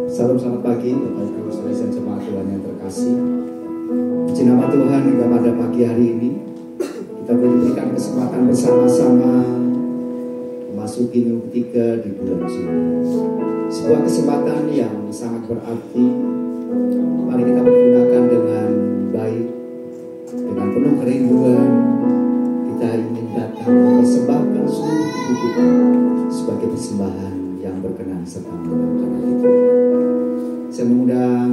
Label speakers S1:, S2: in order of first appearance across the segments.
S1: Salam selamat pagi Bapak Ibu saudara dan jemaat Tuhan yang terkasih. Puji nama Tuhan hingga pada pagi hari ini kita diberikan kesempatan bersama-sama memasuki minggu 3 di bulan Juli. Sebuah kesempatan yang sangat berarti. Mari kita pergunakan dengan baik, dengan penuh kerinduan. Kita ingin datang mempersembahkan seluruh tubuh kita sebagai persembahan yang berkenan serta menyenangkan hati Tuhan. Saya mengundang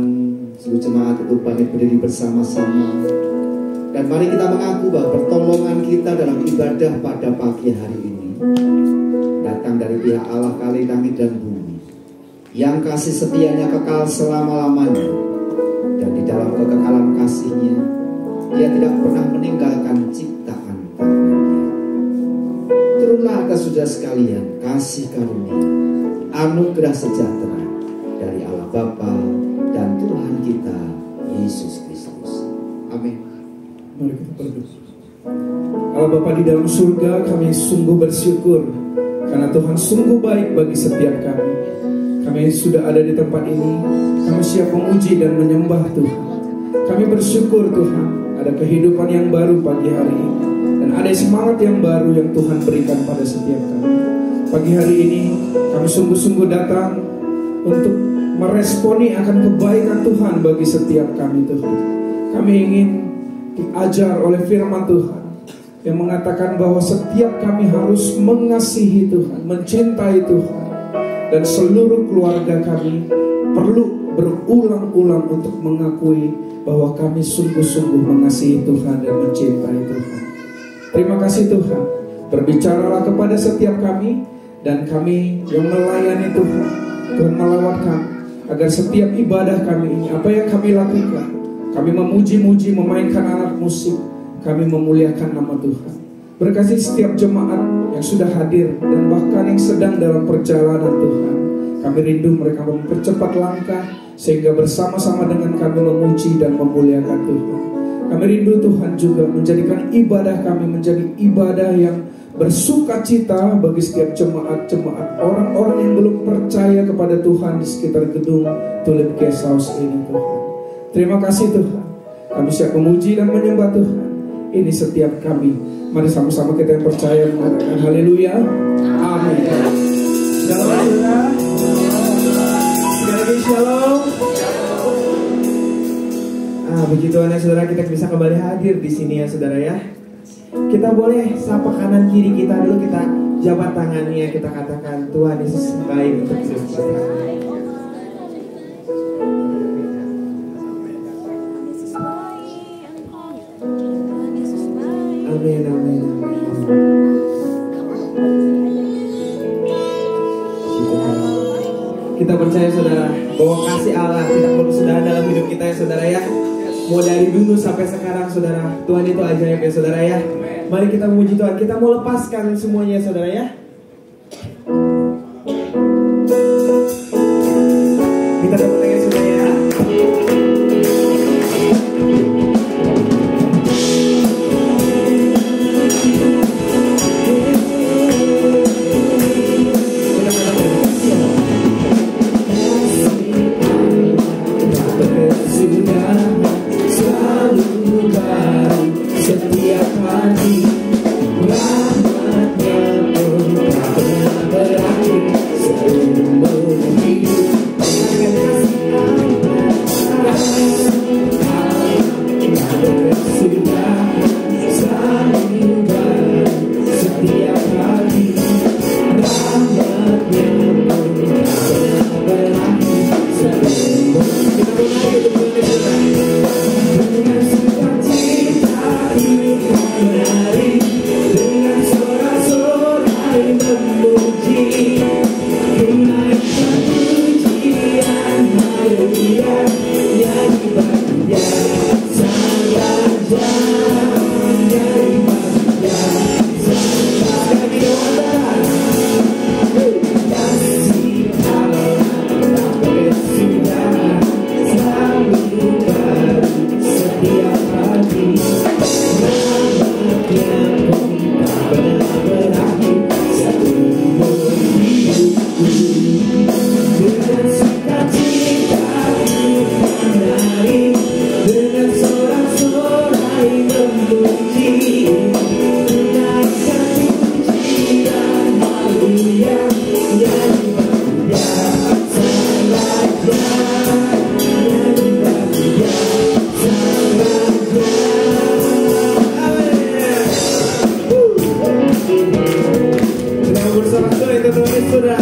S1: seluruh jemaat untuk bangkit berdiri bersama-sama. Dan mari kita mengaku bahwa pertolongan kita dalam ibadah pada pagi hari ini datang dari pihak Allah kali langit dan bumi, yang kasih setianya kekal selama-lamanya. Dan di dalam kekekalan kasihnya, Dia tidak pernah meninggalkan ciptaan tangannya. Turunlah atas saudara sekalian kasih karunia, anugerah sejahtera dari Allah Bapa dan Tuhan kita Yesus Kristus. Amin.
S2: Mari kita berdoa. Allah Bapa di dalam surga, kami sungguh bersyukur karena Tuhan sungguh baik bagi setiap kami. Kami sudah ada di tempat ini, kami siap memuji dan menyembah Tuhan. Kami bersyukur Tuhan, ada kehidupan yang baru pagi hari ini, dan ada semangat yang baru yang Tuhan berikan pada setiap kami. Pagi hari ini kami sungguh-sungguh datang untuk meresponi akan kebaikan Tuhan bagi setiap kami Tuhan. Kami ingin diajar oleh firman Tuhan yang mengatakan bahwa setiap kami harus mengasihi Tuhan, mencintai Tuhan, dan seluruh keluarga kami perlu berulang-ulang untuk mengakui bahwa kami sungguh-sungguh mengasihi Tuhan dan mencintai Tuhan. Terima kasih Tuhan, berbicaralah kepada setiap kami, dan kami yang melayani Tuhan, Tuhan melawat kami, agar setiap ibadah kami ini, apa yang kami lakukan, kami memuji-muji, memainkan alat musik, kami memuliakan nama Tuhan. Berkati setiap jemaat yang sudah hadir dan bahkan yang sedang dalam perjalanan Tuhan. Kami rindu mereka mempercepat langkah sehingga bersama-sama dengan kami memuji dan memuliakan Tuhan. Kami rindu Tuhan juga menjadikan ibadah kami menjadi ibadah yang bersukacita bagi setiap jemaat-jemaat, orang-orang yang belum percaya kepada Tuhan di sekitar gedung Tulip Guest House ini Tuhan. Terima kasih Tuhan, kami siap memuji dan menyembah Tuhan. Ini setiap kami. Mari sama-sama kita yang percaya mengatakan haleluya. Amin. Shalom. Sekali lagi shalom. Begitu anak saudara, kita bisa kembali hadir di sini ya saudara ya. Kita boleh sapa kanan kiri kita dulu, kita jabat tangannya, kita katakan Tuhan Yesus baik untuk hidup kita. Amin, amin, amin. Kita percaya saudara bahwa kasih Allah tidak perlu sudah dalam hidup kita ya saudara ya. Mau dari dulu sampai sekarang saudara, Tuhan itu ajaib ya saudara ya. Mari kita memuji Tuhan, kita mau lepaskan semuanya saudara ya. Kita tepuk tangan saudara ya.
S3: Setiap hari rahmatnya pun tak pernah berakhir seumur hidup. Sudah selalu baru setiap hari rahmatnya pun tak pernah berakhir seumur hidup. Dengan sukacita menari, dengan sorak-sorai memuji, menaikkan pujian haleluya, nyanyi bahagia sang raja, nyanyi bahagia sang raja. Kasih Allah tak bersudah, selalu baru setiap hari. Rahmatnya pun tak pernah berakhir seumur hidupku. Dengan sukacita menari, dengan sorak-sorai memuji, menaikkan pujian haleluya, nyanyi bahagia sang raja, nyanyi bahagia sang raja. Kita bersama-sama itu teman saudara.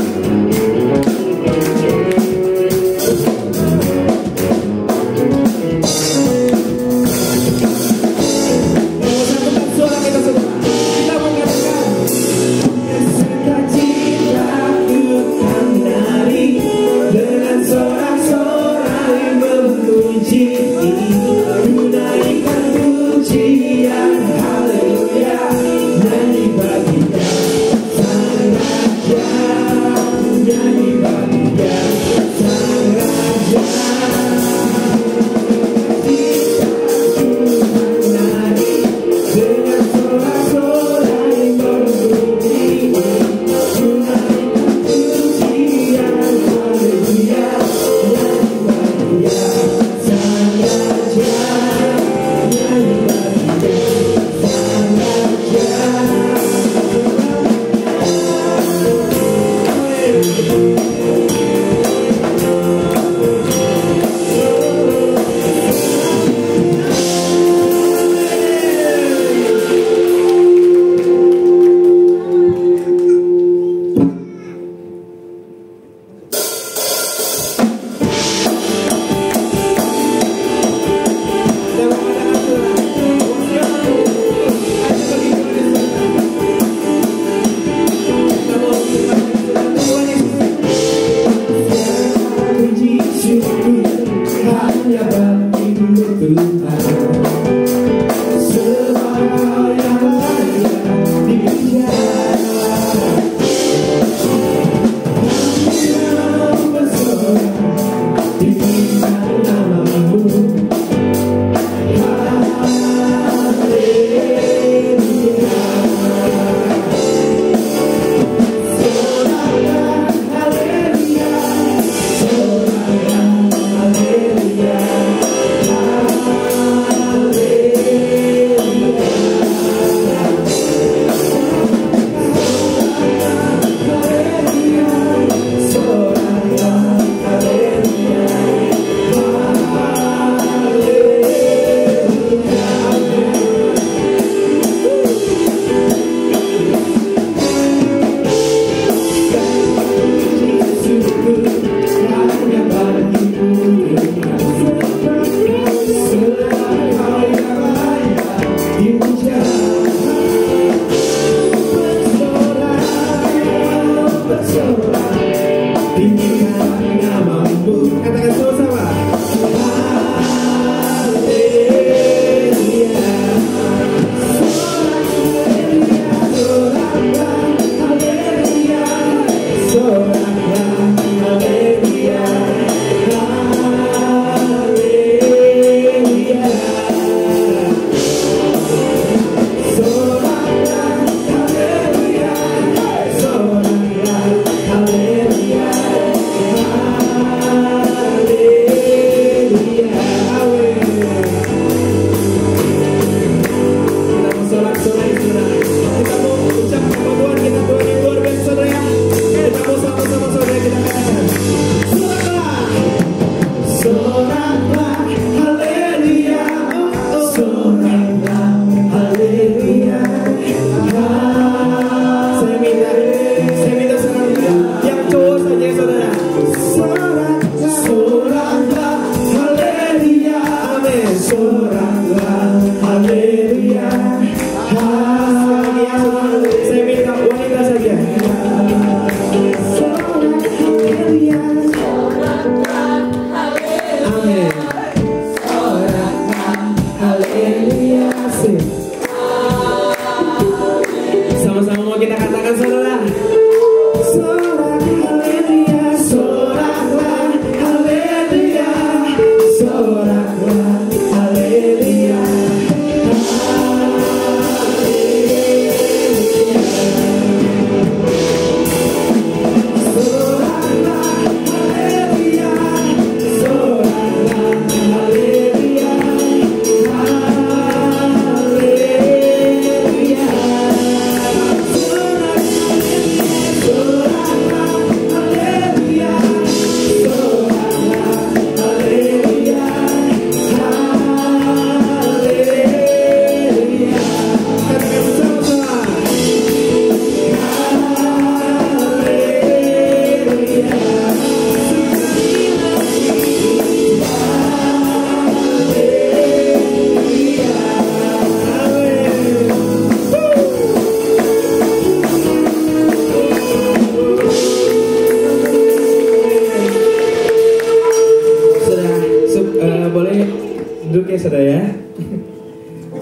S2: ya saudara ya.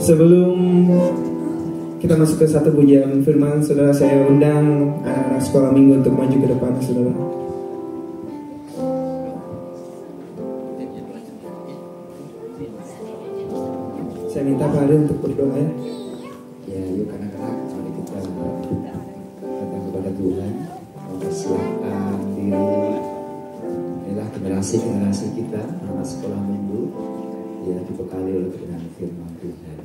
S2: Sebelum kita masuk ke satu pujian firman, saudara, saya undang anak-anak sekolah minggu untuk maju ke depan, saudara. Saya minta Pak Ari untuk berdoa ya.
S1: Ya, yuk anak-anak, mari kita datang kepada Tuhan, mempersiapkan diri. Inilah generasi-generasi kita, anak sekolah minggu, ya dibekali oleh kebenaran firman Tuhan.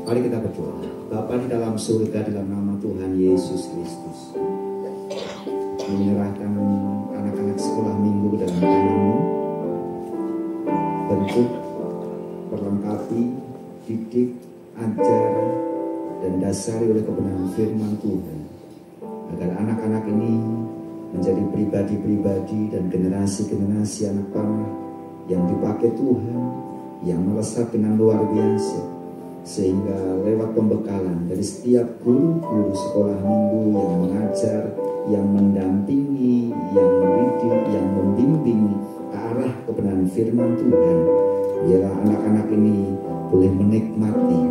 S1: Mari kita berdoa. Bapa di dalam surga, dalam nama Tuhan Yesus Kristus, menyerahkan anak-anak sekolah minggu ke dalam tangan-Mu. Bentuk, perlengkapi, didik, ajar, dan dasari oleh kebenaran firman Tuhan, agar anak-anak ini menjadi pribadi-pribadi dan generasi-generasi anak panah yang dipakai Tuhan, yang melesat dengan luar biasa, sehingga lewat pembekalan dari setiap guru-guru sekolah minggu yang mengajar, yang mendampingi, yang mendidik, yang membimbing ke arah kebenaran firman Tuhan, biarlah anak-anak ini boleh menikmati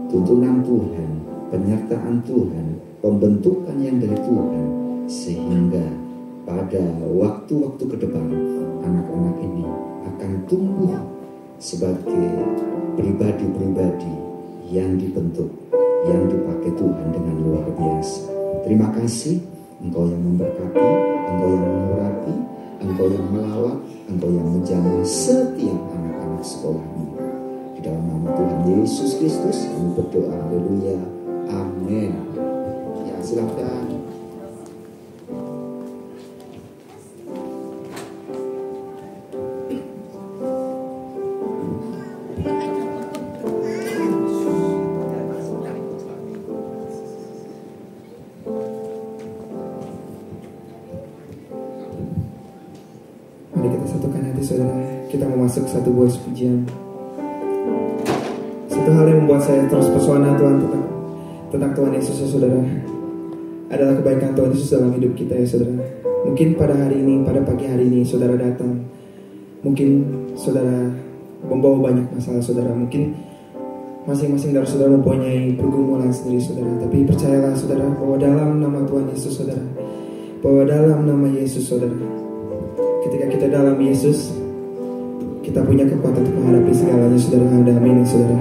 S1: tuntunan Tuhan, penyertaan Tuhan, pembentukan yang dari Tuhan, sehingga pada waktu-waktu ke depan anak-anak ini akan tumbuh sebagai pribadi-pribadi yang dibentuk, yang dipakai Tuhan dengan luar biasa. Terima kasih, Engkau yang memberkati, Engkau yang mengurapi, Engkau yang melawat, Engkau yang menjamah setiap anak-anak sekolah ini. Di dalam nama Tuhan Yesus Kristus kami berdoa, haleluya, amin. Ya, silakan.
S2: Mari kita satukan hati, saudara. Kita mau masuk satu buah pujian. Satu hal yang membuat saya terus pesona Tuhan tentang Tuhan Yesus ya saudara, adalah kebaikan Tuhan Yesus dalam hidup kita ya saudara. Mungkin pada hari ini, pada pagi hari ini saudara datang, mungkin saudara membawa banyak masalah saudara. Mungkin masing-masing dari saudara mempunyai pergumulan sendiri saudara. Tapi percayalah saudara, bahwa dalam nama Tuhan Yesus saudara, bahwa dalam nama Yesus saudara, ketika kita dalam Yesus, kita punya kekuatan untuk menghadapi segalanya saudara. Ada amin ya saudara.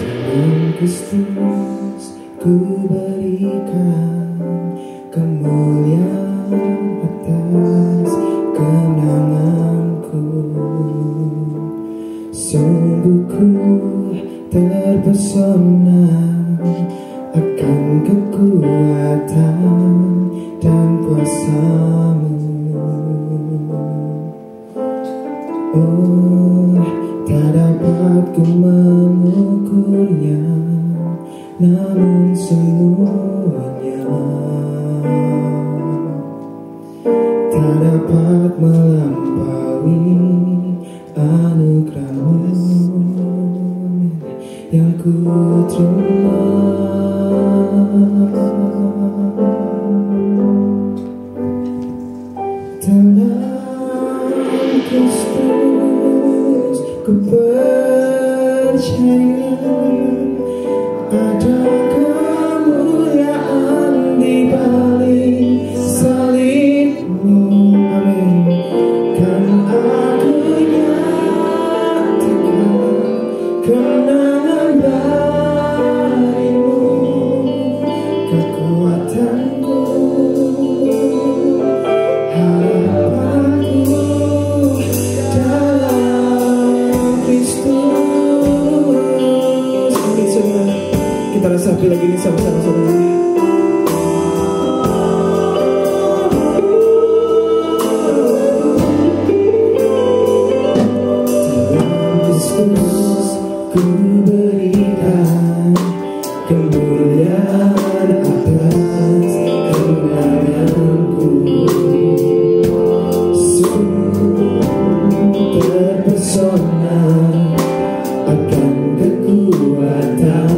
S2: Dalam Kristus ku berikan kemuliaan atas kenanganku. Sungguh ku terpesona akan kekuatan dan kuasa-Mu. Oh, tak dapat ku mengukurnya, namun semuanya tak dapat melampaui anugerah-Mu yang ku terima. Dalam Kristus ku percaya ada kemuliaan di balik salib-Mu. Amin. Kan aku nyatakan kenangan baik-Mu, kekuatanku, harapanku dalam Kristus. Amin saudara. Kita resapi lagi ini sama-sama saudara. Ku berikan kemuliaan atas kenanganku. Sungguh terpesona akan kekuatan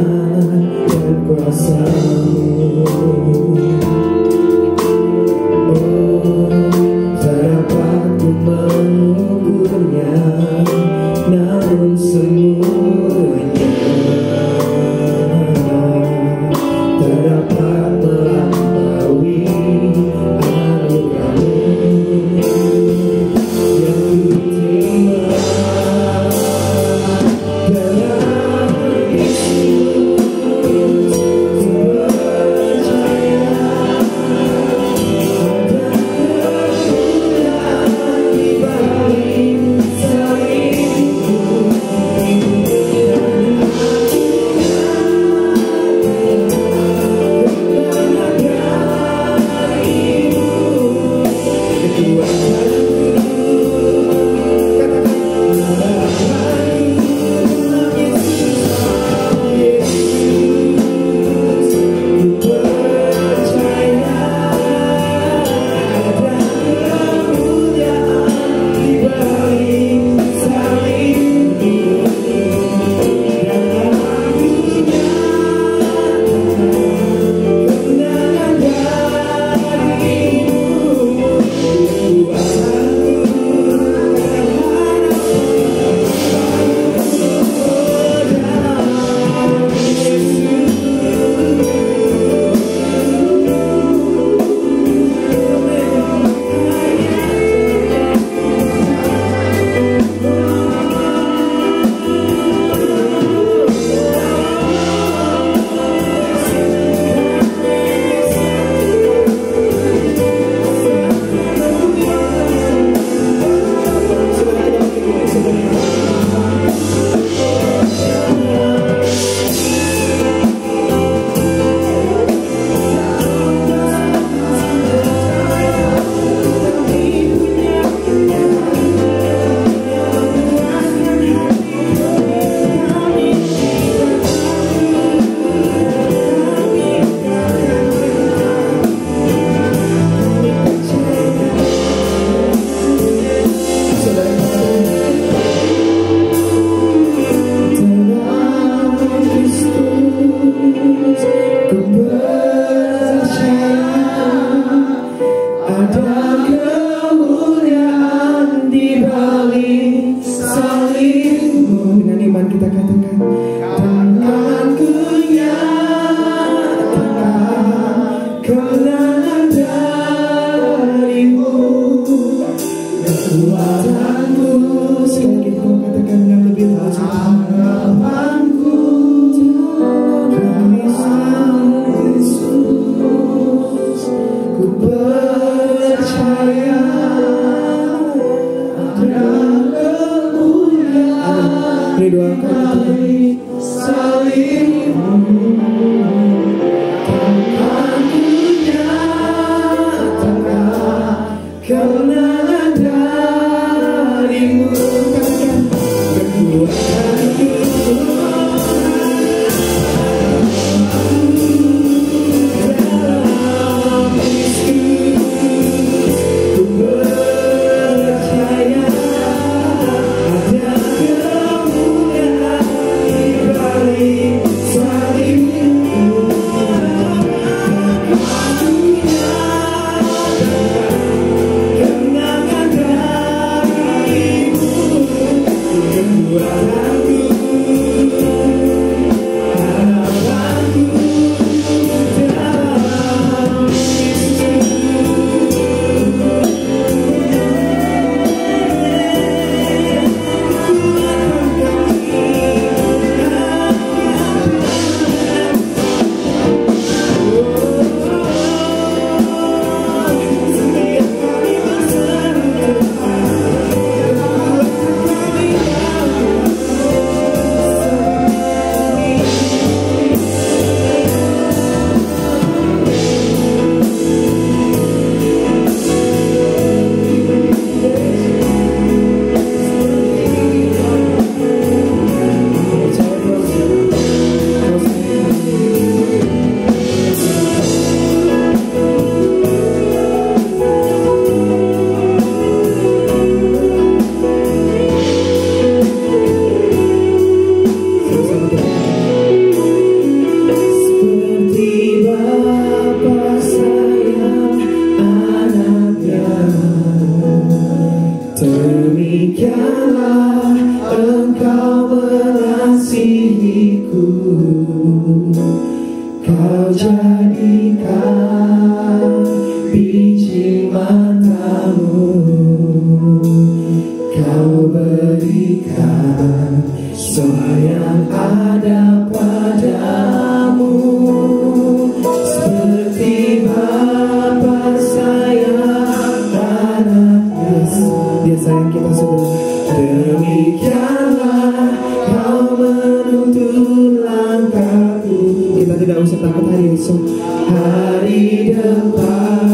S3: Hari depan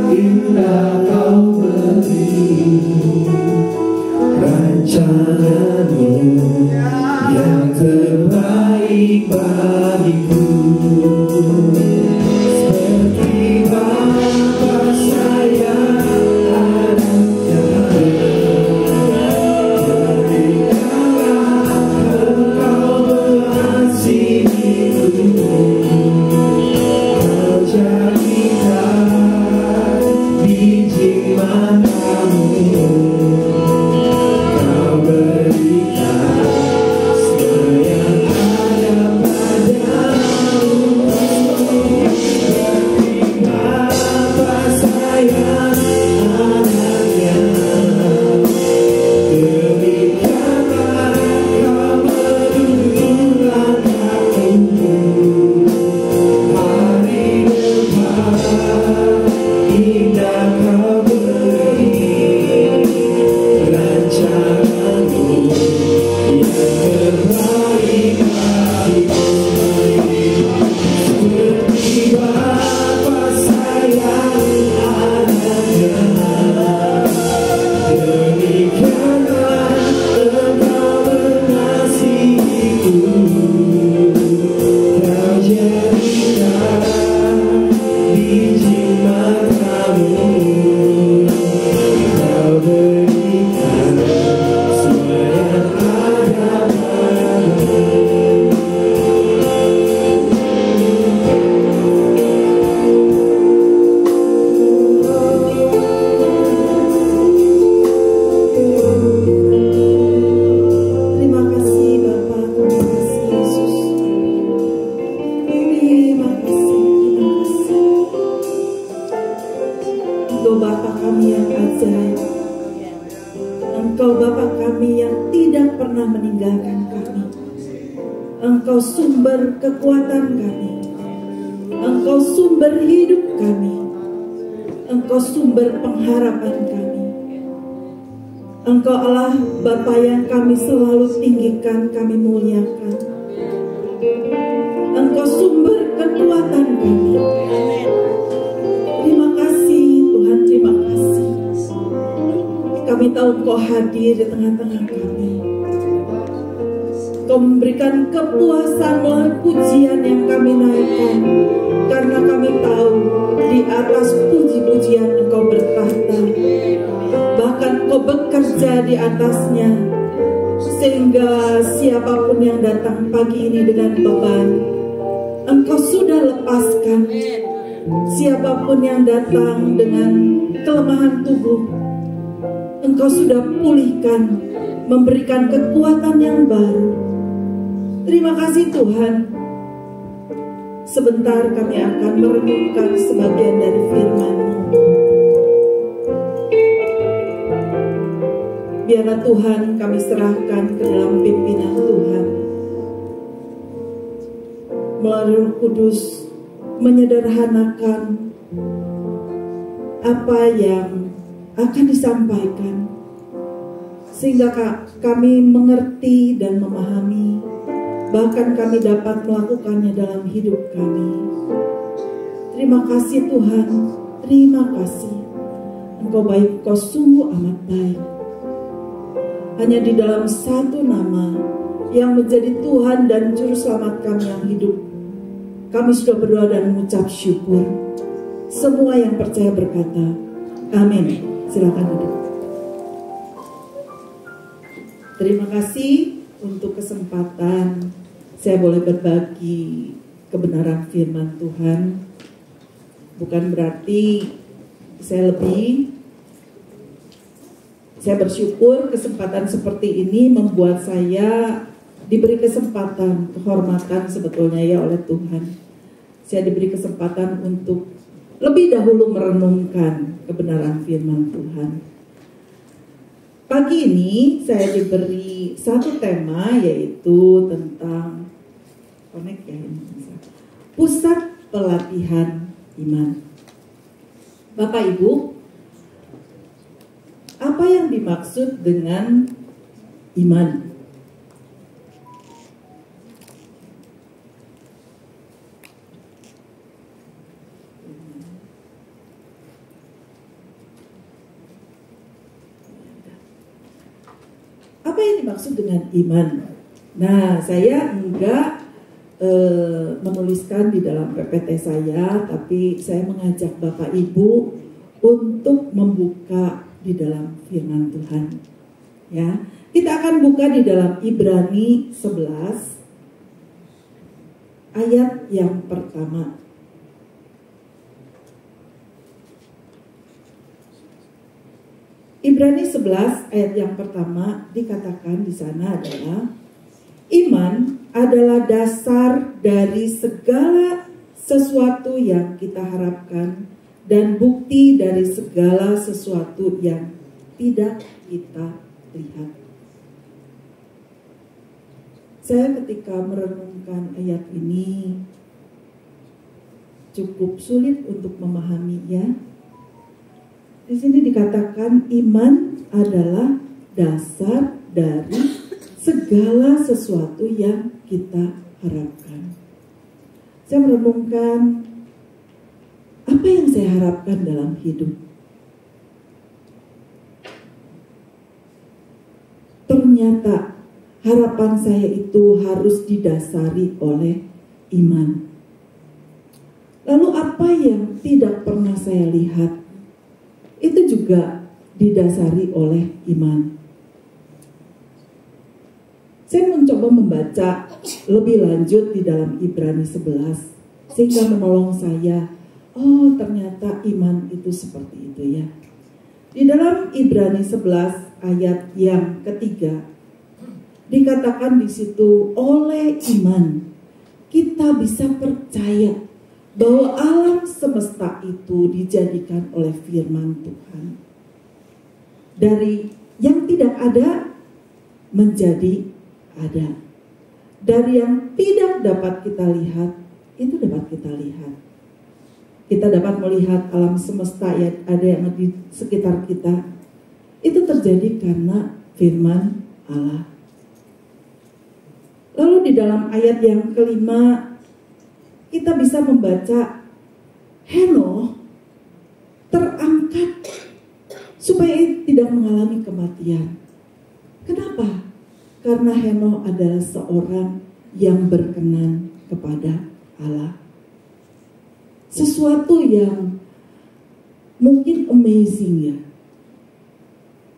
S3: indah kau
S4: ajaib. Engkau Bapa kami yang tidak pernah meninggalkan kami. Engkau sumber kekuatan kami. Engkau sumber hidup kami. Engkau sumber pengharapan kami. Engkau Allah Bapa yang kami selalu tinggikan, kami muliakan. Engkau sumber kekuatan kami. Terima kasih Tuhan, terima kasih. Kami tahu Engkau hadir di tengah-tengah kami. Engkau memberikan kepuasan melalui pujian yang kami naikkan. Karena kami tahu di atas puji-pujian Engkau bertahta. Bahkan Engkau bekerja di atasnya. Sehingga siapapun yang datang pagi ini dengan beban, Engkau sudah lepaskan. Siapapun yang datang dengan kelemahan tubuh, Engkau sudah pulihkan, memberikan kekuatan yang baru. Terima kasih Tuhan. Sebentar kami akan merenungkan sebagian dari firman-Mu. Biarlah Tuhan kami serahkan ke dalam pimpinan Tuhan. Melalui Roh Kudus menyederhanakan apa yang akan disampaikan, sehingga kami mengerti dan memahami, bahkan kami dapat melakukannya dalam hidup kami. Terima kasih Tuhan, terima kasih. Engkau baik, Engkau sungguh amat baik. Hanya di dalam satu nama yang menjadi Tuhan dan Juru Selamat kami yang hidup, kami sudah berdoa dan mengucap syukur. Semua yang percaya berkata, amin. Silakan duduk. Terima kasih untuk kesempatan saya boleh berbagi kebenaran firman Tuhan. Bukan berarti saya bersyukur kesempatan seperti ini membuat saya diberi kesempatan, kehormatan sebetulnya ya oleh Tuhan. Saya diberi kesempatan untuk lebih dahulu merenungkan kebenaran firman Tuhan. Pagi ini saya diberi satu tema, yaitu tentang pusat pelatihan iman. Bapak Ibu, apa yang dimaksud dengan iman? Apa yang dimaksud dengan iman? Nah, saya enggak menuliskan di dalam PPT saya, tapi saya mengajak Bapak Ibu untuk membuka di dalam firman Tuhan. Ya, kita akan buka di dalam Ibrani 11 ayat yang pertama. Ibrani 11 ayat yang pertama dikatakan di sana adalah iman adalah dasar dari segala sesuatu yang kita harapkan dan bukti dari segala sesuatu yang tidak kita lihat. Saya ketika merenungkan ayat ini cukup sulit untuk memahaminya. Di sini dikatakan iman adalah dasar dari segala sesuatu yang kita harapkan. Saya merenungkan apa yang saya harapkan dalam hidup. Ternyata harapan saya itu harus didasari oleh iman. Lalu apa yang tidak pernah saya lihat, itu juga didasari oleh iman. Saya mencoba membaca lebih lanjut di dalam Ibrani 11 sehingga menolong saya. Oh, ternyata iman itu seperti itu ya. Di dalam Ibrani 11 ayat yang ketiga dikatakan di situ, oleh iman kita bisa percaya bahwa alam semesta itu dijadikan oleh firman Tuhan. Dari yang tidak ada menjadi ada. Dari yang tidak dapat kita lihat, itu dapat kita lihat. Kita dapat melihat alam semesta yang ada yang di sekitar kita. Itu terjadi karena firman Allah. Lalu di dalam ayat yang kelima, kita bisa membaca Henokh terangkat supaya tidak mengalami kematian. Kenapa? Karena Henokh adalah seorang yang berkenan kepada Allah. Sesuatu yang mungkin amazing ya.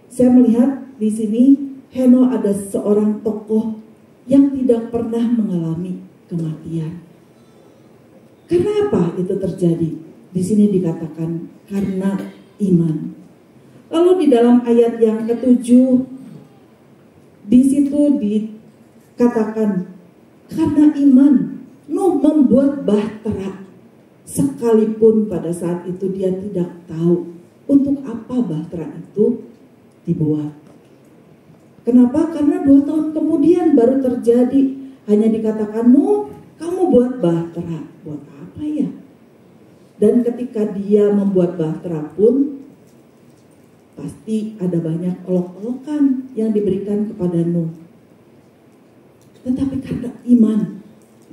S4: Saya melihat di sini Henokh ada seorang tokoh yang tidak pernah mengalami kematian. Kenapa itu terjadi? Di sini dikatakan karena iman. Lalu di dalam ayat yang ke-7 di situ dikatakan karena iman Nuh membuat bahtera sekalipun pada saat itu dia tidak tahu untuk apa bahtera itu dibuat. Kenapa? Karena 2 tahun kemudian baru terjadi. Hanya dikatakan, Nuh, kamu buat bahtera. Buat apa ya? Dan ketika dia membuat bahtera pun, pasti ada banyak olok-olokan yang diberikan kepada Nuh. Tetapi karena iman,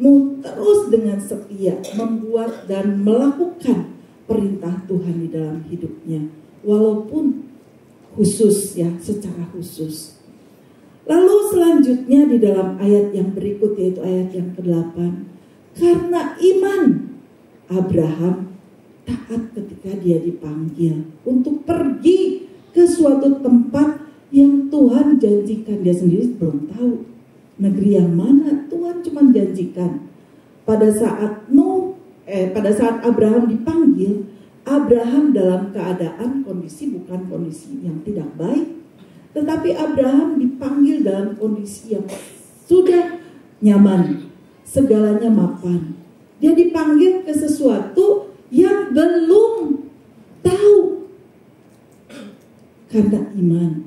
S4: Nuh terus dengan setia membuat dan melakukan perintah Tuhan di dalam hidupnya. Walaupun khusus ya, secara khusus. Lalu selanjutnya di dalam ayat yang berikut yaitu ayat yang ke-8. Karena iman Abraham taat ketika dia dipanggil untuk pergi ke suatu tempat yang Tuhan janjikan. Dia sendiri belum tahu negeri yang mana, Tuhan cuma janjikan. Pada saat Abraham dipanggil, Abraham dalam keadaan kondisi bukan kondisi yang tidak baik. Tetapi Abraham dipanggil dalam kondisi yang sudah nyaman, segalanya mapan. Dia dipanggil ke sesuatu yang belum tahu. Karena iman,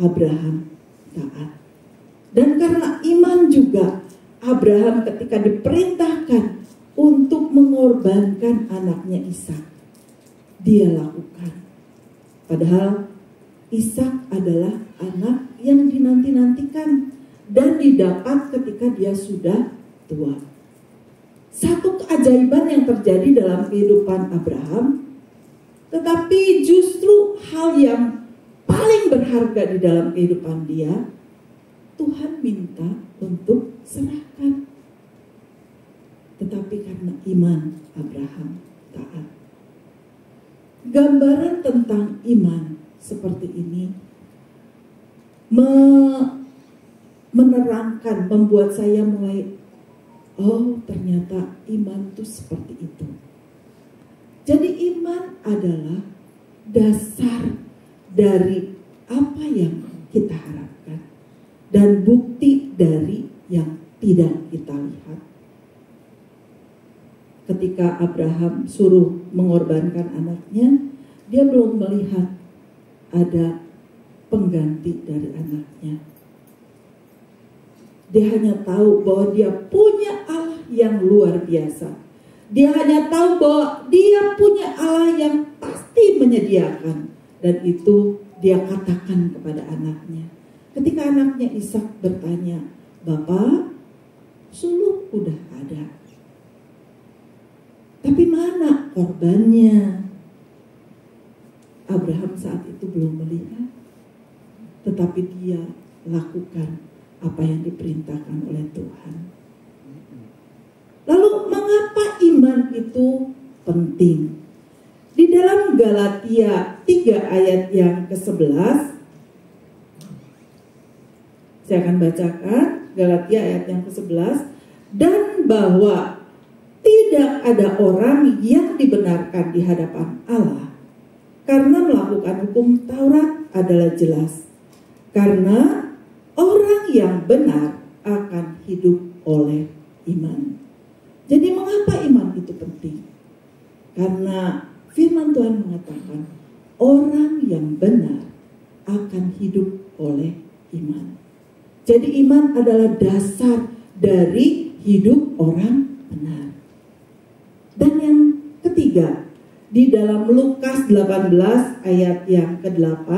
S4: Abraham taat. Dan karena iman juga, Abraham ketika diperintahkan untuk mengorbankan anaknya Ishak, dia lakukan. Padahal Ishak adalah anak yang dinanti-nantikan dan didapat ketika dia sudah tua. Satu keajaiban yang terjadi dalam kehidupan Abraham, tetapi justru hal yang paling berharga di dalam kehidupan dia, Tuhan minta untuk serahkan. Tetapi karena iman Abraham taat. Gambaran tentang iman seperti ini menerangkan, membuat saya mulai, oh ternyata iman itu seperti itu. Jadi iman adalah dasar dari apa yang kita harapkan dan bukti dari yang tidak kita lihat. Ketika Abraham suruh mengorbankan anaknya, dia belum melihat ada pengganti dari anaknya. Dia hanya tahu bahwa dia punya Allah yang luar biasa. Dia hanya tahu bahwa dia punya Allah yang pasti menyediakan. Dan itu dia katakan kepada anaknya. Ketika anaknya Ishak bertanya, Bapak, suluh udah ada. Tapi mana korbannya? Abraham saat itu belum melihat, tetapi dia lakukan apa yang diperintahkan oleh Tuhan. Lalu mengapa iman itu penting? Di dalam Galatia 3 ayat yang ke-11, saya akan bacakan Galatia ayat yang ke-11, dan bahwa tidak ada orang yang dibenarkan di hadapan Allah karena melakukan hukum Taurat adalah jelas. Karena orang yang benar akan hidup oleh iman. Jadi mengapa iman itu penting? Karena firman Tuhan mengatakan orang yang benar akan hidup oleh iman. Jadi iman adalah dasar dari hidup orang benar. Dan yang ketiga, di dalam Lukas 18 ayat yang ke-8,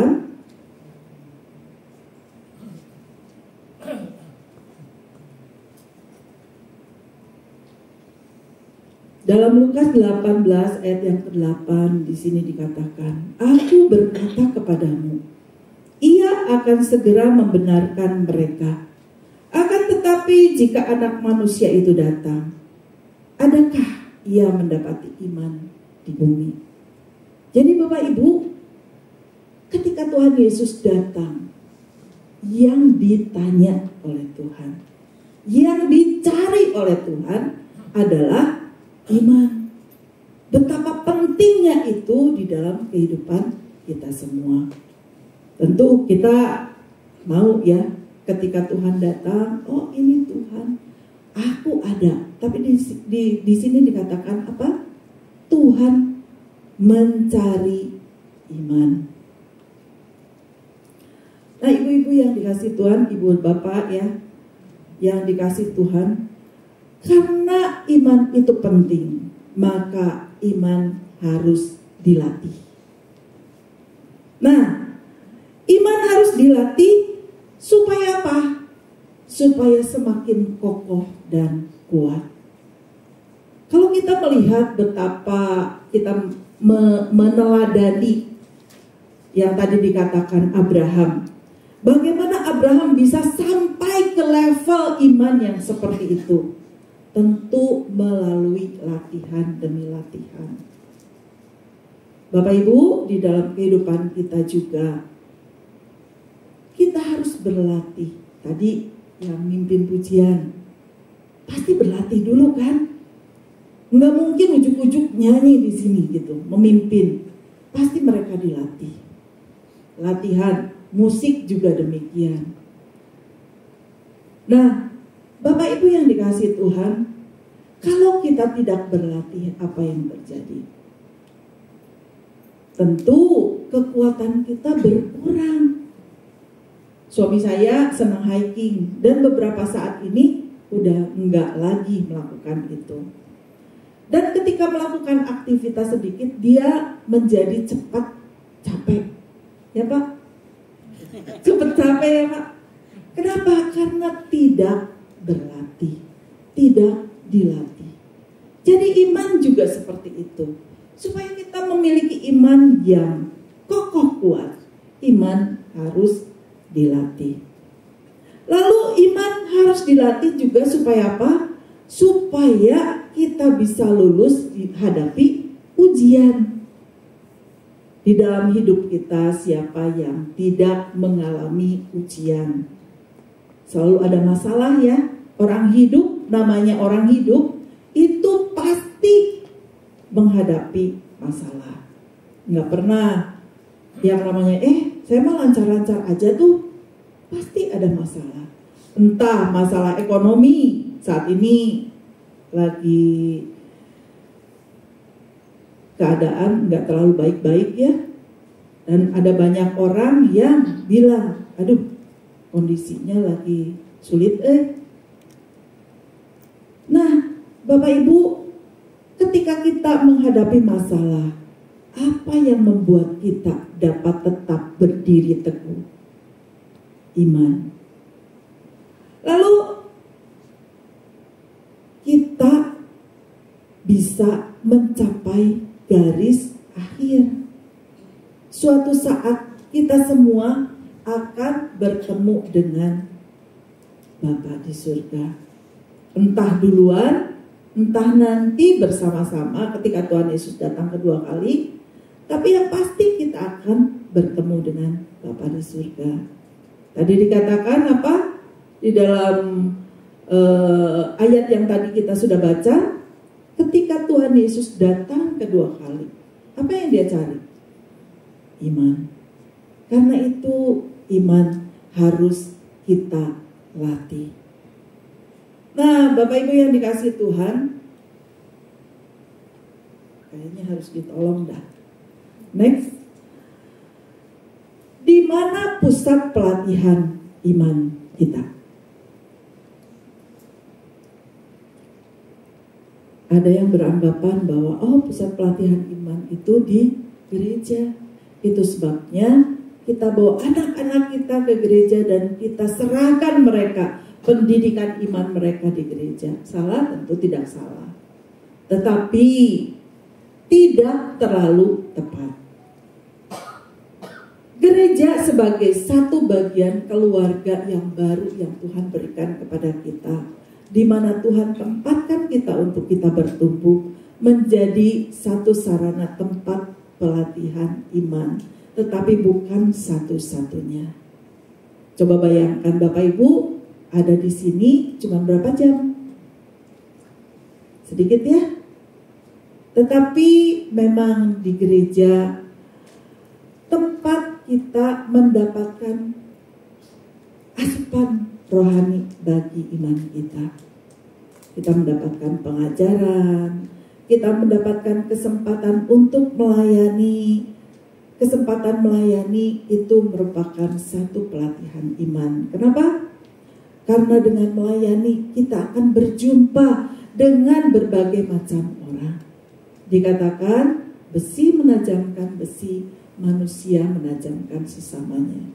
S4: dalam Lukas 18 ayat yang ke-8 di sini dikatakan, "Aku berkata kepadamu, Ia akan segera membenarkan mereka. Akan tetapi jika Anak Manusia itu datang, adakah Ia mendapati iman di bumi?" Jadi Bapak Ibu, ketika Tuhan Yesus datang, yang ditanya oleh Tuhan, yang dicari oleh Tuhan adalah iman. Betapa pentingnya itu di dalam kehidupan kita semua. Tentu kita mau ya, ketika Tuhan datang, oh ini Tuhan, aku ada. Tapi di sini dikatakan apa? Tuhan mencari iman. Nah, ibu-ibu yang dikasih Tuhan, ibu bapak ya, yang dikasih Tuhan, karena iman itu penting, maka iman harus dilatih. Nah, iman harus dilatih supaya apa? Supaya semakin kokoh dan kuat. Kalau kita melihat betapa kita meneladani yang tadi dikatakan Abraham, bagaimana Abraham bisa sampai ke level iman yang seperti itu? Tentu melalui latihan demi latihan. Bapak Ibu, di dalam kehidupan kita juga, kita harus berlatih. Tadi yang mimpin pujian, pasti berlatih dulu kan? Nggak mungkin ujuk-ujuk nyanyi di sini gitu, memimpin. Pasti mereka dilatih. Latihan musik juga demikian. Nah, Bapak Ibu yang dikasih Tuhan, kalau kita tidak berlatih, apa yang terjadi? Tentu kekuatan kita berkurang. Suami saya senang hiking dan beberapa saat ini udah enggak lagi melakukan itu. Dan ketika melakukan aktivitas sedikit, dia menjadi cepat capek. Ya Pak? Cepat capek ya Pak? Kenapa? Karena tidak berlatih, tidak dilatih. Jadi iman juga seperti itu. Supaya kita memiliki iman yang kokoh kuat, iman harus dilatih. Lalu iman harus dilatih juga supaya apa? Supaya kita bisa lulus dihadapi ujian. Di dalam hidup kita, siapa yang tidak mengalami ujian? Selalu ada masalah ya. Orang hidup, namanya orang hidup, itu pasti menghadapi masalah. Nggak pernah yang namanya, saya mah lancar-lancar aja tuh. Pasti ada masalah. Entah masalah ekonomi, saat ini lagi keadaan nggak terlalu baik-baik ya. Dan ada banyak orang yang bilang, aduh kondisinya lagi sulit Nah, Bapak Ibu, ketika kita menghadapi masalah, apa yang membuat kita dapat tetap berdiri teguh? Iman. Lalu kita bisa mencapai garis akhir. Suatu saat kita semua akan bertemu dengan Bapa di surga. Entah duluan, entah nanti bersama-sama ketika Tuhan Yesus datang kedua kali. Tapi yang pasti kita akan bertemu dengan Bapa di surga. Tadi dikatakan apa? Di dalam ayat yang tadi kita sudah baca, ketika Tuhan Yesus datang kedua kali, apa yang dia cari? Iman. Karena itu iman harus kita latih. Nah, Bapak Ibu yang dikasih Tuhan, kayaknya harus ditolong dah. Next. Di di mana pusat pelatihan iman kita? Ada yang beranggapan bahwa pusat pelatihan iman itu di gereja. Itu sebabnya kita bawa anak-anak kita ke gereja dan kita serahkan mereka pendidikan iman mereka di gereja. Salah? Tentu tidak salah. Tetapi tidak terlalu tepat. Gereja sebagai satu bagian keluarga yang baru yang Tuhan berikan kepada kita, di mana Tuhan tempatkan kita untuk kita bertumbuh menjadi satu sarana tempat pelatihan iman, tetapi bukan satu-satunya. Coba bayangkan Bapak Ibu ada di sini cuma berapa jam? Sedikit ya. Tetapi memang di gereja tempat kita mendapatkan asupan rohani bagi iman kita. Kita mendapatkan pengajaran, kita mendapatkan kesempatan untuk melayani. Kesempatan melayani itu merupakan satu pelatihan iman. Kenapa? Karena dengan melayani kita akan berjumpa dengan berbagai macam orang. Dikatakan besi menajamkan besi, manusia menajamkan sesamanya.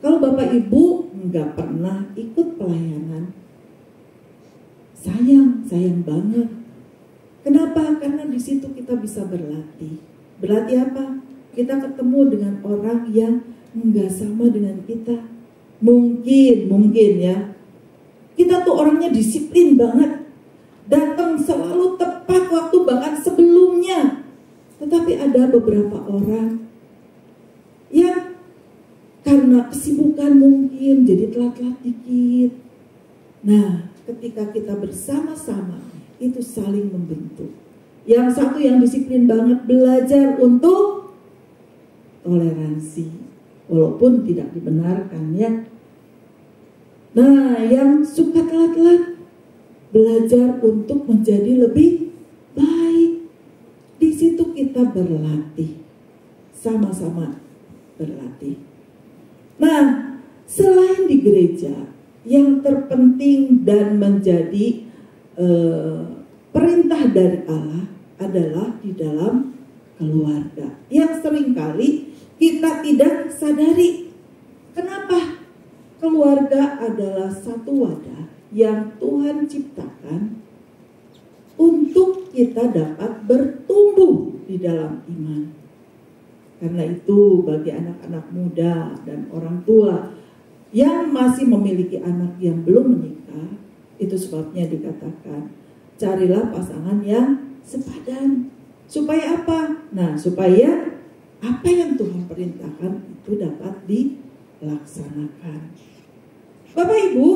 S4: Kalau Bapak Ibu nggak pernah ikut pelayanan, sayang banget. Kenapa? Karena di situ kita bisa berlatih. Berlatih apa? Kita ketemu dengan orang yang nggak sama dengan kita. Mungkin ya. Kita tuh orangnya disiplin banget. Datang selalu tepat waktu bahkan sebelumnya. Tetapi ada beberapa orang yang karena kesibukan mungkin jadi telat-telat dikit. Nah, ketika kita bersama-sama itu saling membentuk. Yang satu yang disiplin banget belajar untuk toleransi, walaupun tidak dibenarkan ya. Nah, yang suka telat-telat belajar untuk menjadi lebih baik. Di situ kita berlatih, sama-sama berlatih. Nah, selain di gereja, yang terpenting dan menjadi perintah dari Allah adalah di dalam keluarga. Yang seringkali kita tidak sadari. Kenapa? Keluarga adalah satu wadah yang Tuhan ciptakan untuk kita dapat bertumbuh di dalam iman. Karena itu bagi anak-anak muda dan orang tua yang masih memiliki anak yang belum menikah, itu sebabnya dikatakan carilah pasangan yang sepadan. Supaya apa? Nah, supaya apa yang Tuhan perintahkan itu dapat dilaksanakan. Bapak Ibu,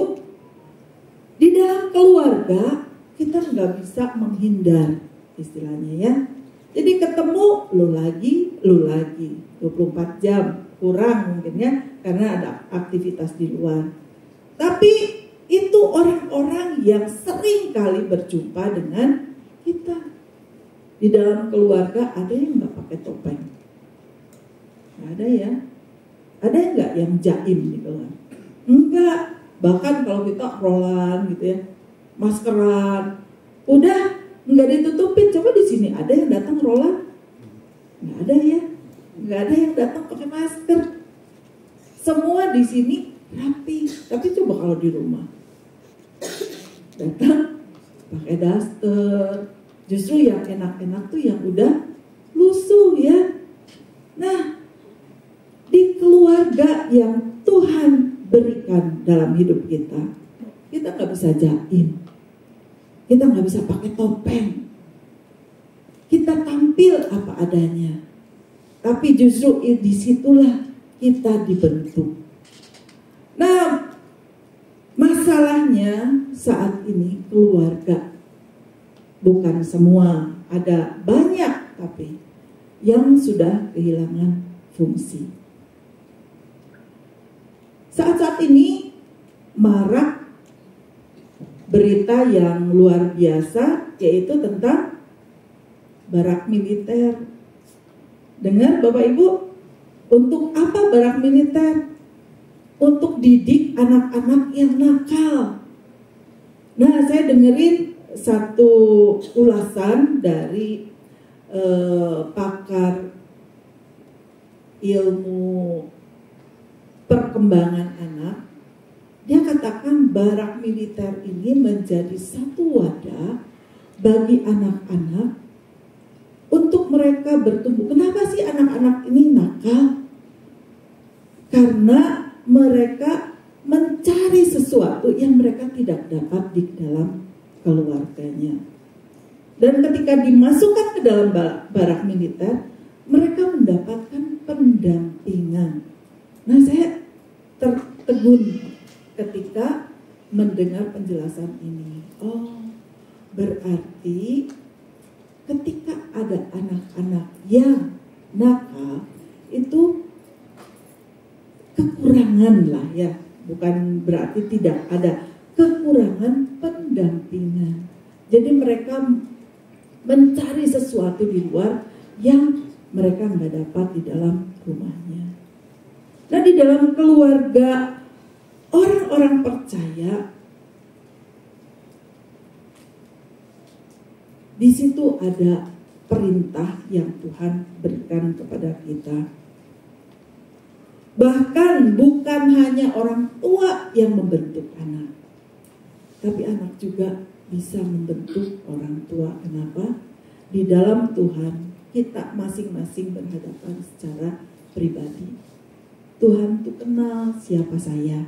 S4: di dalam keluarga kita nggak bisa menghindar istilahnya ya. Jadi ketemu lu lagi 24 jam kurang mungkin ya karena ada aktivitas di luar. Tapi itu orang-orang yang sering kali berjumpa dengan kita. Di dalam keluarga ada yang nggak pakai topeng? Nggak ada ya? Ada nggak yang jaim gitu kan? Enggak. Bahkan kalau kita rolan gitu ya, maskeran, udah nggak ditutupin. Coba di sini ada yang datang rolan? Nggak ada ya? Nggak ada yang datang pakai masker. Semua di sini rapi. Tapi coba kalau di rumah datang pakai daster. Justru yang enak-enak tuh yang udah lusuh ya. Nah, di keluarga yang Tuhan berikan dalam hidup kita nggak bisa jaim, kita nggak bisa pakai topeng, kita tampil apa adanya. Tapi justru disitulah kita dibentuk. Nah, masalahnya saat ini keluarga, bukan semua, ada banyak tapi yang sudah kehilangan fungsi. Saat-saat ini marak berita yang luar biasa, yaitu tentang barak militer. Dengar Bapak Ibu? Untuk apa barak militer? Untuk didik anak-anak yang nakal. Nah, saya dengerin satu ulasan dari pakar ilmu perkembangan anak. Dia katakan barak militer ini menjadi satu wadah bagi anak-anak untuk mereka bertumbuh. Kenapa sih anak-anak ini nakal? Karena mereka mencari sesuatu yang mereka tidak dapat di dalam keluarganya. Dan ketika dimasukkan ke dalam barak militer, mereka mendapatkan pendampingan. Nah, saya tertegun ketika mendengar penjelasan ini. Oh, berarti ketika ada anak-anak yang nakal, itu kekurangan lah ya. Bukan berarti tidak ada, kekurangan pendampingan. Jadi mereka mencari sesuatu di luar yang mereka nggak dapat di dalam rumahnya. Nah, di dalam keluarga orang-orang percaya, di situ ada perintah yang Tuhan berikan kepada kita. Bahkan bukan hanya orang tua yang membentuk anak, tapi anak juga bisa membentuk orang tua. Kenapa? Di dalam Tuhan kita masing-masing berhadapan secara pribadi. Tuhan tuh kenal siapa saya.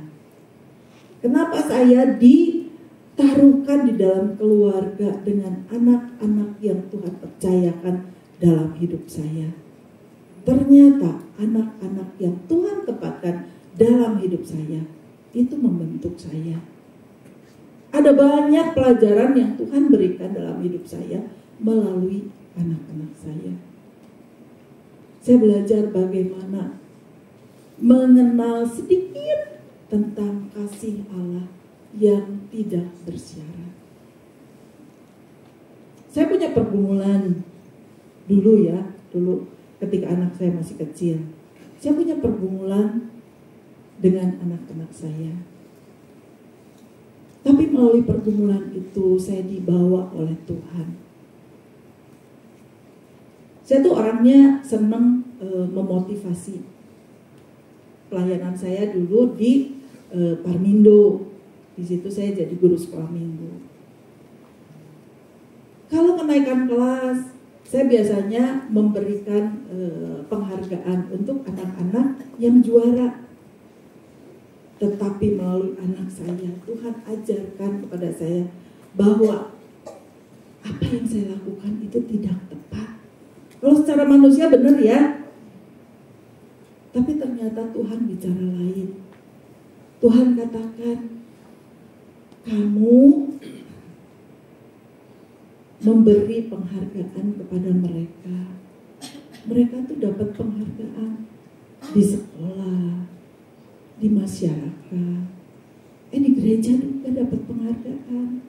S4: Kenapa saya ditaruhkan di dalam keluarga dengan anak-anak yang Tuhan percayakan dalam hidup saya. Ternyata anak-anak yang Tuhan tempatkan dalam hidup saya itu membentuk saya. Ada banyak pelajaran yang Tuhan berikan dalam hidup saya melalui anak-anak saya. Saya belajar bagaimana mengenal sedikit tentang kasih Allah yang tidak bersyarat. Saya punya pergumulan dulu ketika anak saya masih kecil. Saya punya pergumulan dengan anak-anak saya. Tapi melalui pergumulan itu saya dibawa oleh Tuhan. Saya tuh orangnya senang memotivasi. Pelayanan saya dulu di Parmindo. Di situ saya jadi guru sekolah minggu. Kalau kenaikan kelas, saya biasanya memberikan penghargaan untuk anak-anak yang juara. Tetapi melalui anak saya, Tuhan ajarkan kepada saya bahwa apa yang saya lakukan itu tidak tepat. Kalau secara manusia benar ya, tapi ternyata Tuhan bicara lain. Tuhan katakan, kamu memberi penghargaan kepada mereka. Mereka tuh dapat penghargaan di sekolah, di masyarakat, di gereja juga dapat penghargaan.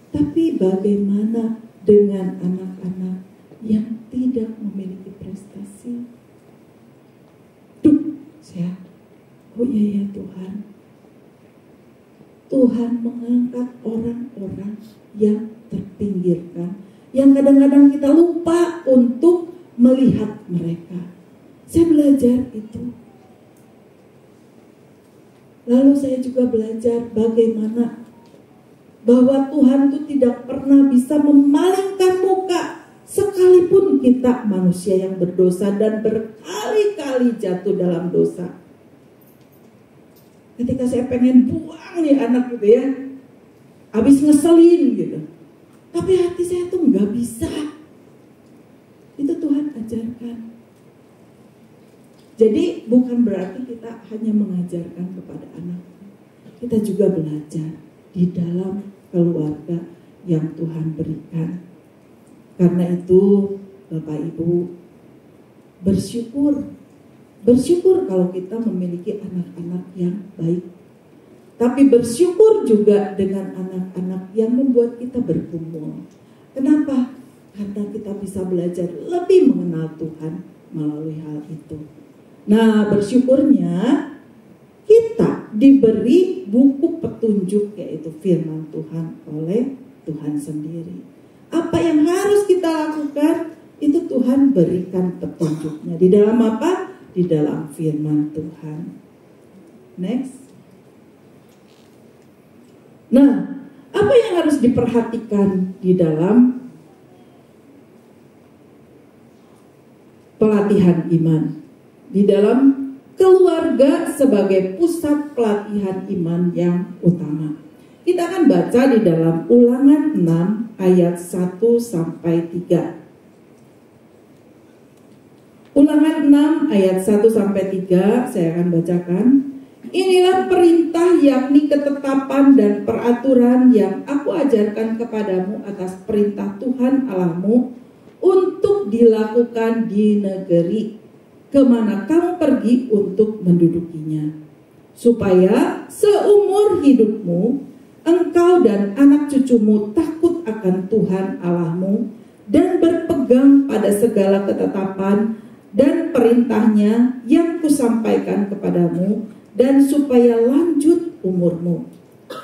S4: Tapi bagaimana dengan anak-anak yang tidak memiliki prestasi? Oh iya ya Tuhan. Tuhan mengangkat orang-orang yang terpinggirkan, yang kadang-kadang kita lupa untuk melihat mereka. Saya belajar itu. Lalu saya juga belajar bagaimana bahwa Tuhan itu tidak pernah bisa memalingkan muka sekalipun kita manusia yang berdosa dan berkali-kali jatuh dalam dosa. Ketika saya pengen buang nih anak gitu ya, habis ngeselin gitu, tapi hati saya tuh nggak bisa. Itu Tuhan ajarkan. Jadi bukan berarti kita hanya mengajarkan kepada anak, kita juga belajar di dalam keluarga yang Tuhan berikan. Karena itu Bapak Ibu, bersyukur kalau kita memiliki anak-anak yang baik. Tapi bersyukur juga dengan anak-anak yang membuat kita bergumul. Kenapa? Karena kita bisa belajar lebih mengenal Tuhan melalui hal itu. Nah, bersyukurnya kita diberi buku petunjuk, yaitu firman Tuhan oleh Tuhan sendiri. Apa yang harus kita lakukan, itu Tuhan berikan petunjuknya. Di dalam apa? Di dalam firman Tuhan. Next. Nah, apa yang harus diperhatikan di dalam pelatihan iman? Di dalam keluarga sebagai pusat pelatihan iman yang utama. Kita akan baca di dalam Ulangan 6 ayat 1 sampai 3. Ulangan 6 ayat 1 sampai 3 saya akan bacakan. Inilah perintah, yakni ketetapan dan peraturan yang aku ajarkan kepadamu atas perintah Tuhan Allahmu untuk dilakukan di negeri kemana kamu pergi untuk mendudukinya, supaya seumur hidupmu engkau dan anak cucumu takut akan Tuhan Allahmu dan berpegang pada segala ketetapan dan perintahnya yang kusampaikan kepadamu, dan supaya lanjut umurmu.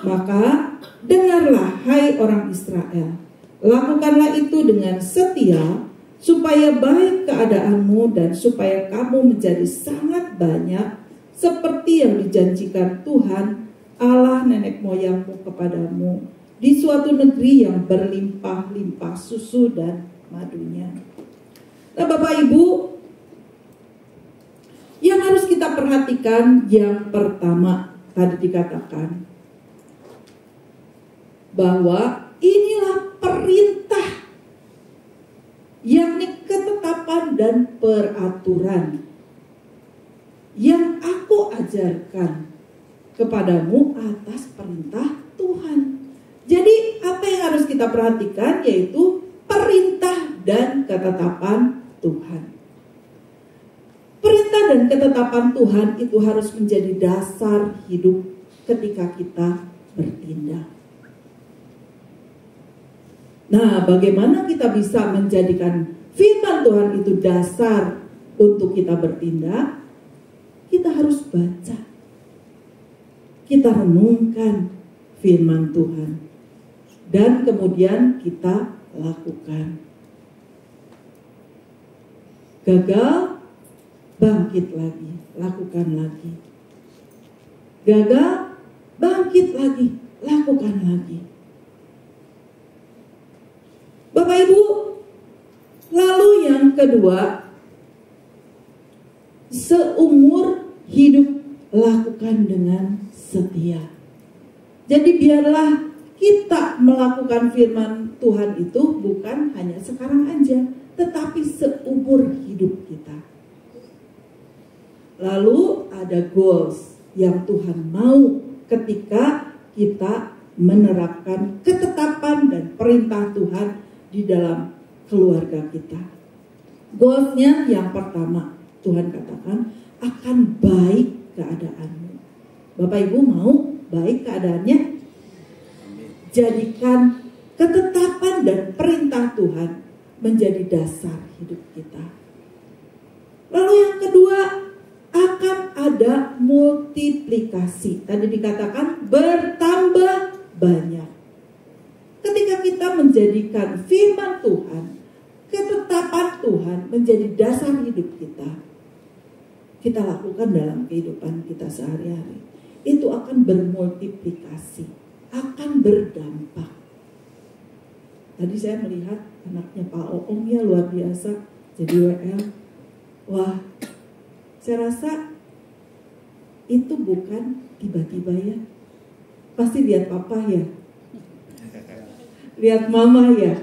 S4: Maka dengarlah, hai orang Israel, lakukanlah itu dengan setia, supaya baik keadaanmu dan supaya kamu menjadi sangat banyak, seperti yang dijanjikan Tuhan Allah nenek moyangmu kepadamu di suatu negeri yang berlimpah-limpah susu dan madunya. Nah, Bapak Ibu, yang harus kita perhatikan yang pertama tadi dikatakan bahwa inilah perintah, yakni ketetapan dan peraturan yang aku ajarkan kepadamu atas perintah Tuhan. Jadi apa yang harus kita perhatikan yaitu perintah dan ketetapan Tuhan. Perintah dan ketetapan Tuhan itu harus menjadi dasar hidup ketika kita bertindak. Nah, bagaimana kita bisa menjadikan firman Tuhan itu dasar untuk kita bertindak? Kita harus baca. Kita renungkan firman Tuhan. Dan kemudian kita lakukan. Gagal, bangkit lagi, lakukan lagi. Gagal, bangkit lagi, lakukan lagi. Bapak Ibu, lalu yang kedua, seumur hidup lakukan dengan setia. Jadi biarlah kita melakukan firman Tuhan itu bukan hanya sekarang aja, tetapi seumur hidup kita. Lalu ada goals yang Tuhan mau ketika kita menerapkan ketetapan dan perintah Tuhan di dalam keluarga kita. Goalsnya yang pertama, Tuhan katakan akan baik keadaanmu. Bapak Ibu mau baik keadaannya? Jadikan ketetapan dan perintah Tuhan menjadi dasar hidup kita. Lalu yang kedua, akan ada multiplikasi. Tadi dikatakan bertambah banyak. Ketika kita menjadikan firman Tuhan, ketetapan Tuhan menjadi dasar hidup kita, kita lakukan dalam kehidupan kita sehari-hari, itu akan bermultiplikasi, akan berdampak. Tadi saya melihat anaknya Pak Oong ya luar biasa, jadi WL. Wah, saya rasa itu bukan tiba-tiba ya. Pasti lihat papa ya, lihat mama ya.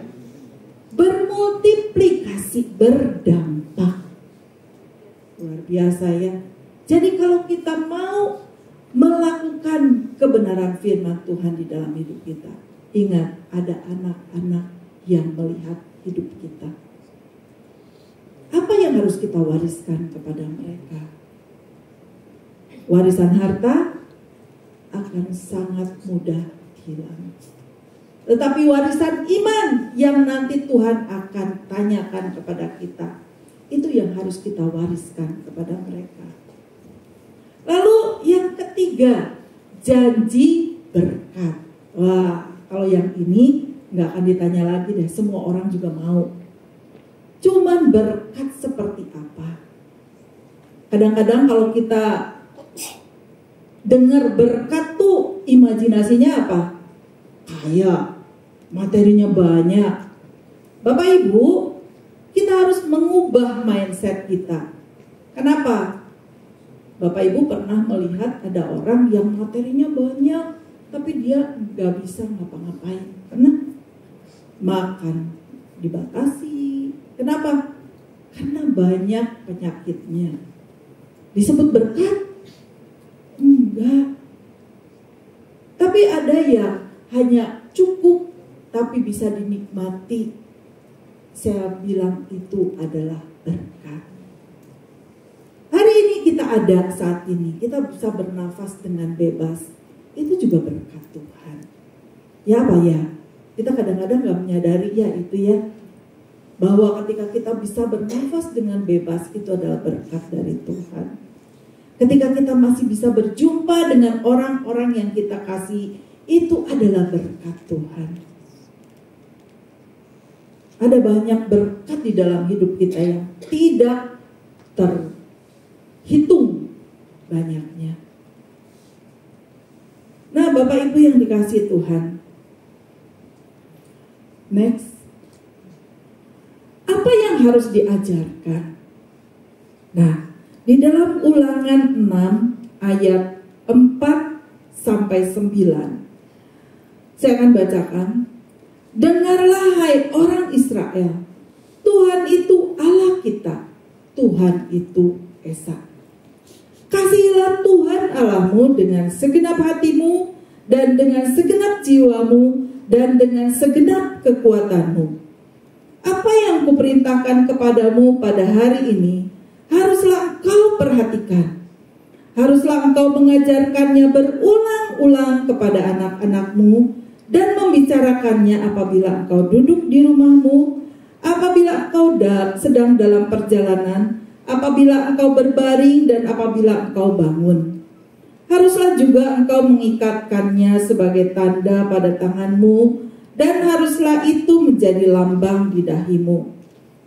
S4: Bermultiplikasi, berdampak. Luar biasa ya. Jadi kalau kita mau melakukan kebenaran firman Tuhan di dalam hidup kita, ingat ada anak-anak yang melihat hidup kita. Apa yang harus kita wariskan kepada mereka? Warisan harta akan sangat mudah hilang. Tetapi warisan iman yang nanti Tuhan akan tanyakan kepada kita, Itu yang harus kita wariskan kepada mereka. Lalu yang ketiga, janji berkat. Wah, kalau yang ini nggak akan ditanya lagi deh, semua orang juga mau. Cuman berkat seperti apa? Kadang-kadang kalau kita dengar berkat tuh imajinasinya apa? Kaya, materinya banyak. Bapak Ibu, kita harus mengubah mindset kita. Kenapa? Bapak Ibu pernah melihat ada orang yang materinya banyak, tapi dia nggak bisa ngapa-ngapain. Karena makan dibatasi. Kenapa? Karena banyak penyakitnya. Disebut berkat? Enggak. Tapi ada yang hanya cukup tapi bisa dinikmati. Saya bilang itu adalah berkat. Hari ini kita ada saat ini, kita bisa bernafas dengan bebas. Itu juga berkat Tuhan. Ya apa ya? Kita kadang-kadang gak menyadari ya itu ya. Bahwa ketika kita bisa bernafas dengan bebas, itu adalah berkat dari Tuhan. Ketika kita masih bisa berjumpa dengan orang-orang yang kita kasih, itu adalah berkat Tuhan. Ada banyak berkat di dalam hidup kita yang tidak terhitung banyaknya. Nah, Bapak Ibu yang dikasihi Tuhan. Next. Apa yang harus diajarkan? Nah, di dalam Ulangan 6 ayat 4 sampai 9. Saya akan bacakan. Dengarlah hai orang Israel, Tuhan itu Allah kita, Tuhan itu Esa. Kasihilah Tuhan Allahmu dengan segenap hatimu dan dengan segenap jiwamu dan dengan segenap kekuatanmu. Apa yang kuperintahkan kepadamu pada hari ini, haruslah engkau perhatikan. Haruslah engkau mengajarkannya berulang-ulang kepada anak-anakmu dan membicarakannya apabila engkau duduk di rumahmu, apabila engkau sedang dalam perjalanan, apabila engkau berbaring dan apabila engkau bangun. Haruslah juga engkau mengikatkannya sebagai tanda pada tanganmu, dan haruslah itu menjadi lambang di dahimu.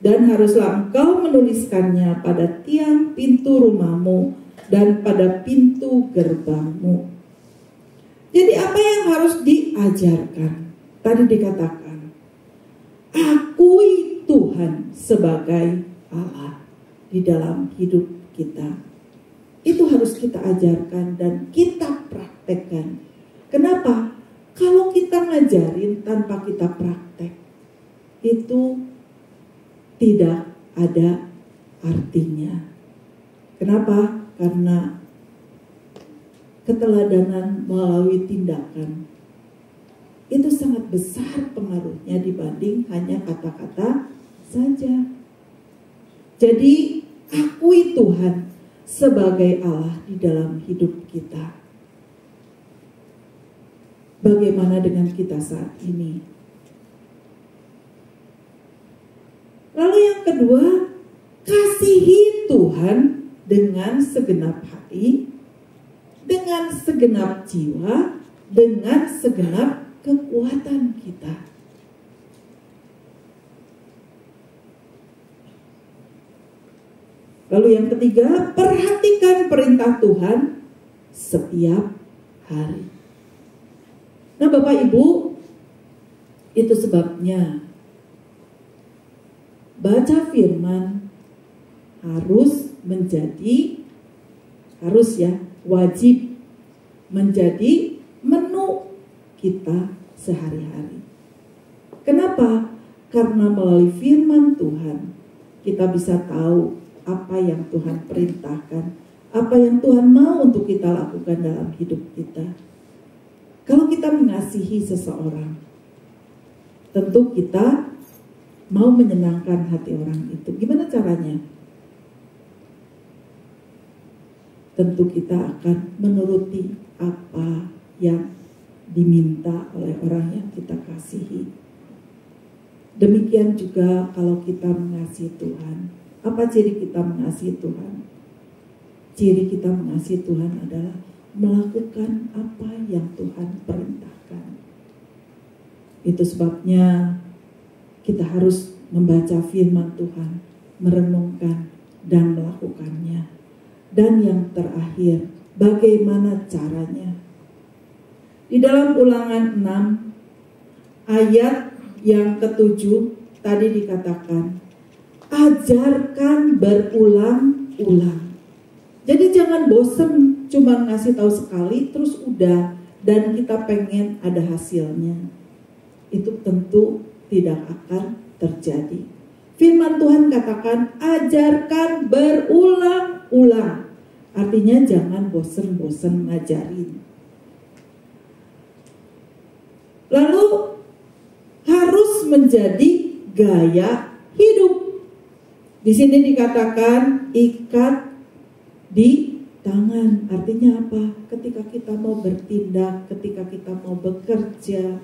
S4: Dan haruslah engkau menuliskannya pada tiang pintu rumahmu dan pada pintu gerbangmu. Jadi apa yang harus diajarkan? Tadi dikatakan, akui Tuhan sebagai Allah di dalam hidup kita. Itu harus kita ajarkan dan kita praktekkan. Kenapa? Kalau kita ngajarin tanpa kita praktek, itu tidak ada artinya. Kenapa? Karena keteladanan melalui tindakan itu sangat besar pengaruhnya dibanding hanya kata-kata saja. Jadi akui Tuhan sebagai Allah di dalam hidup kita. Bagaimana dengan kita saat ini? Lalu yang kedua, kasihi Tuhan dengan segenap hati, dengan segenap jiwa, dengan segenap kekuatan kita. Lalu yang ketiga, perhatikan perintah Tuhan setiap hari. Nah Bapak Ibu, itu sebabnya baca firman wajib menjadi menu kita sehari-hari. Kenapa? Karena melalui firman Tuhan kita bisa tahu apa yang Tuhan perintahkan, apa yang Tuhan mau untuk kita lakukan dalam hidup kita. Kalau kita mengasihi seseorang, tentu kita mau menyenangkan hati orang itu. Gimana caranya? Tentu kita akan menuruti apa yang diminta oleh orang yang kita kasihi. Demikian juga kalau kita mengasihi Tuhan, Apa ciri kita mengasihi Tuhan? Ciri kita mengasihi Tuhan adalah melakukan apa yang Tuhan perintahkan. Itu sebabnya kita harus membaca firman Tuhan, merenungkan dan melakukannya. Dan yang terakhir, bagaimana caranya? Di dalam Ulangan 6 ayat yang ke-7 tadi dikatakan, ajarkan berulang-ulang. Jadi jangan bosen cuma ngasih tahu sekali terus udah dan kita pengen ada hasilnya. Itu tentu tidak akan terjadi. Firman Tuhan katakan ajarkan berulang-ulang. Artinya jangan bosen-bosen ngajarin. Lalu harus menjadi gaya hidup. Di sini dikatakan ikat di tangan. Artinya apa? Ketika kita mau bertindak, ketika kita mau bekerja,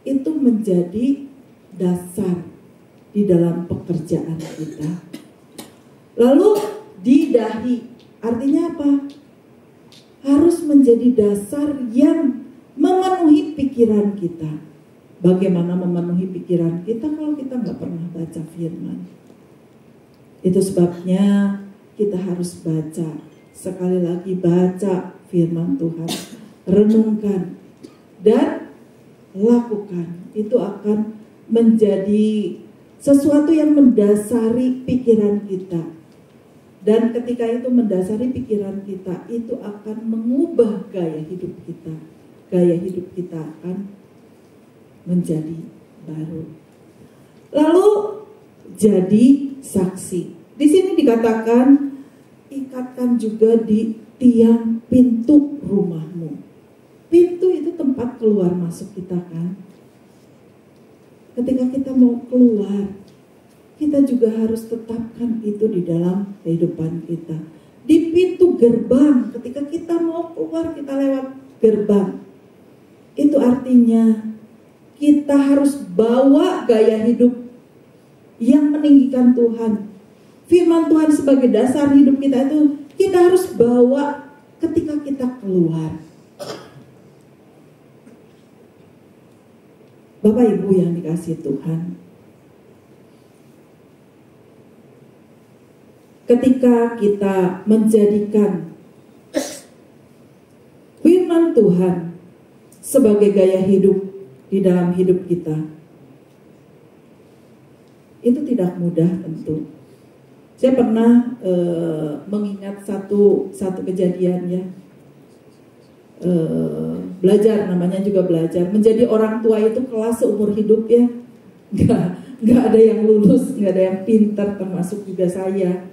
S4: itu menjadi dasar di dalam pekerjaan kita. Lalu di dahi. Artinya apa? Harus menjadi dasar yang memenuhi pikiran kita. Bagaimana memenuhi pikiran kita kalau kita nggak pernah baca firman? Itu sebabnya kita harus baca. Sekali lagi baca firman Tuhan. Renungkan. Dan lakukan. Itu akan menjadi sesuatu yang mendasari pikiran kita. Dan ketika itu mendasari pikiran kita, itu akan mengubah gaya hidup kita. Gaya hidup kita akan menjadi baru. Lalu jadi saksi. Di sini dikatakan ikatkan juga di tiang pintu rumahmu. Pintu itu tempat keluar masuk kita kan. Ketika kita mau keluar, kita juga harus tetapkan itu di dalam kehidupan kita. Di pintu gerbang, ketika kita mau keluar, kita lewat gerbang. Itu artinya kita harus bawa gaya hidup yang meninggikan Tuhan. Firman Tuhan sebagai dasar hidup kita itu kita harus bawa ketika kita keluar. Bapak Ibu yang dikasihi Tuhan, ketika kita menjadikan firman Tuhan sebagai gaya hidup di dalam hidup kita, itu tidak mudah tentu. Saya pernah mengingat satu kejadian ya, belajar, namanya juga belajar. Menjadi orang tua itu kelas seumur hidup ya, nggak ada yang lulus, nggak ada yang pintar, termasuk juga saya.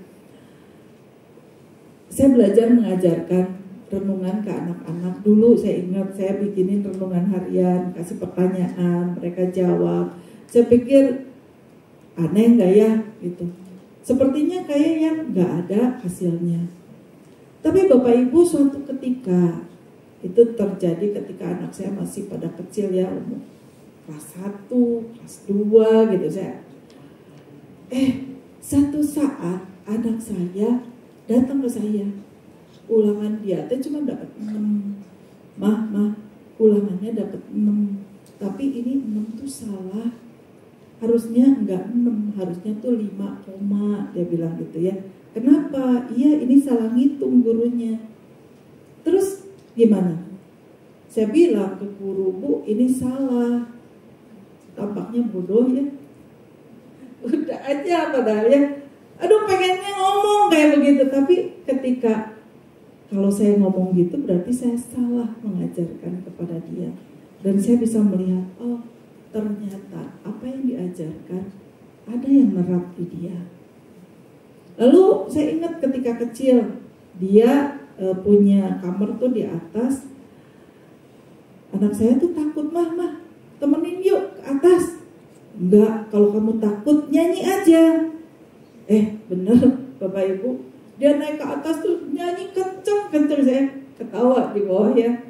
S4: Saya belajar mengajarkan renungan ke anak-anak. Dulu saya ingat saya bikinin renungan harian, kasih pertanyaan, mereka jawab. Saya pikir aneh nggak ya gitu. Sepertinya kayak yang nggak ada hasilnya. Tapi Bapak Ibu suatu ketika, itu terjadi ketika anak saya masih pada kecil ya, umur kelas 1, kelas 2 gitu saya. Satu saat anak saya datang ke saya. Ulangan dia teh cuma dapat 6. Mah, ulangannya dapat 6. Tapi ini 6 tuh salah. Harusnya enggak 6, harusnya tuh 5, dia bilang gitu ya. Kenapa? Iya, ini salah ngitung gurunya. Terus gimana? Saya bilang ke guru, Bu, ini salah. Tampaknya bodoh ya. Udah aja padahal ya. Aduh, pengennya ngomong kayak begitu. Tapi ketika kalau saya ngomong gitu berarti saya salah mengajarkan kepada dia. Dan saya bisa melihat, oh ternyata apa yang diajarkan ada yang nerap di dia. Lalu saya ingat ketika kecil dia punya kamar tuh di atas. Anak saya tuh takut, mah temenin yuk ke atas. Enggak, kalau kamu takut nyanyi aja. Bener Bapak Ibu, dia naik ke atas tuh nyanyi kenceng, saya ketawa di bawah ya.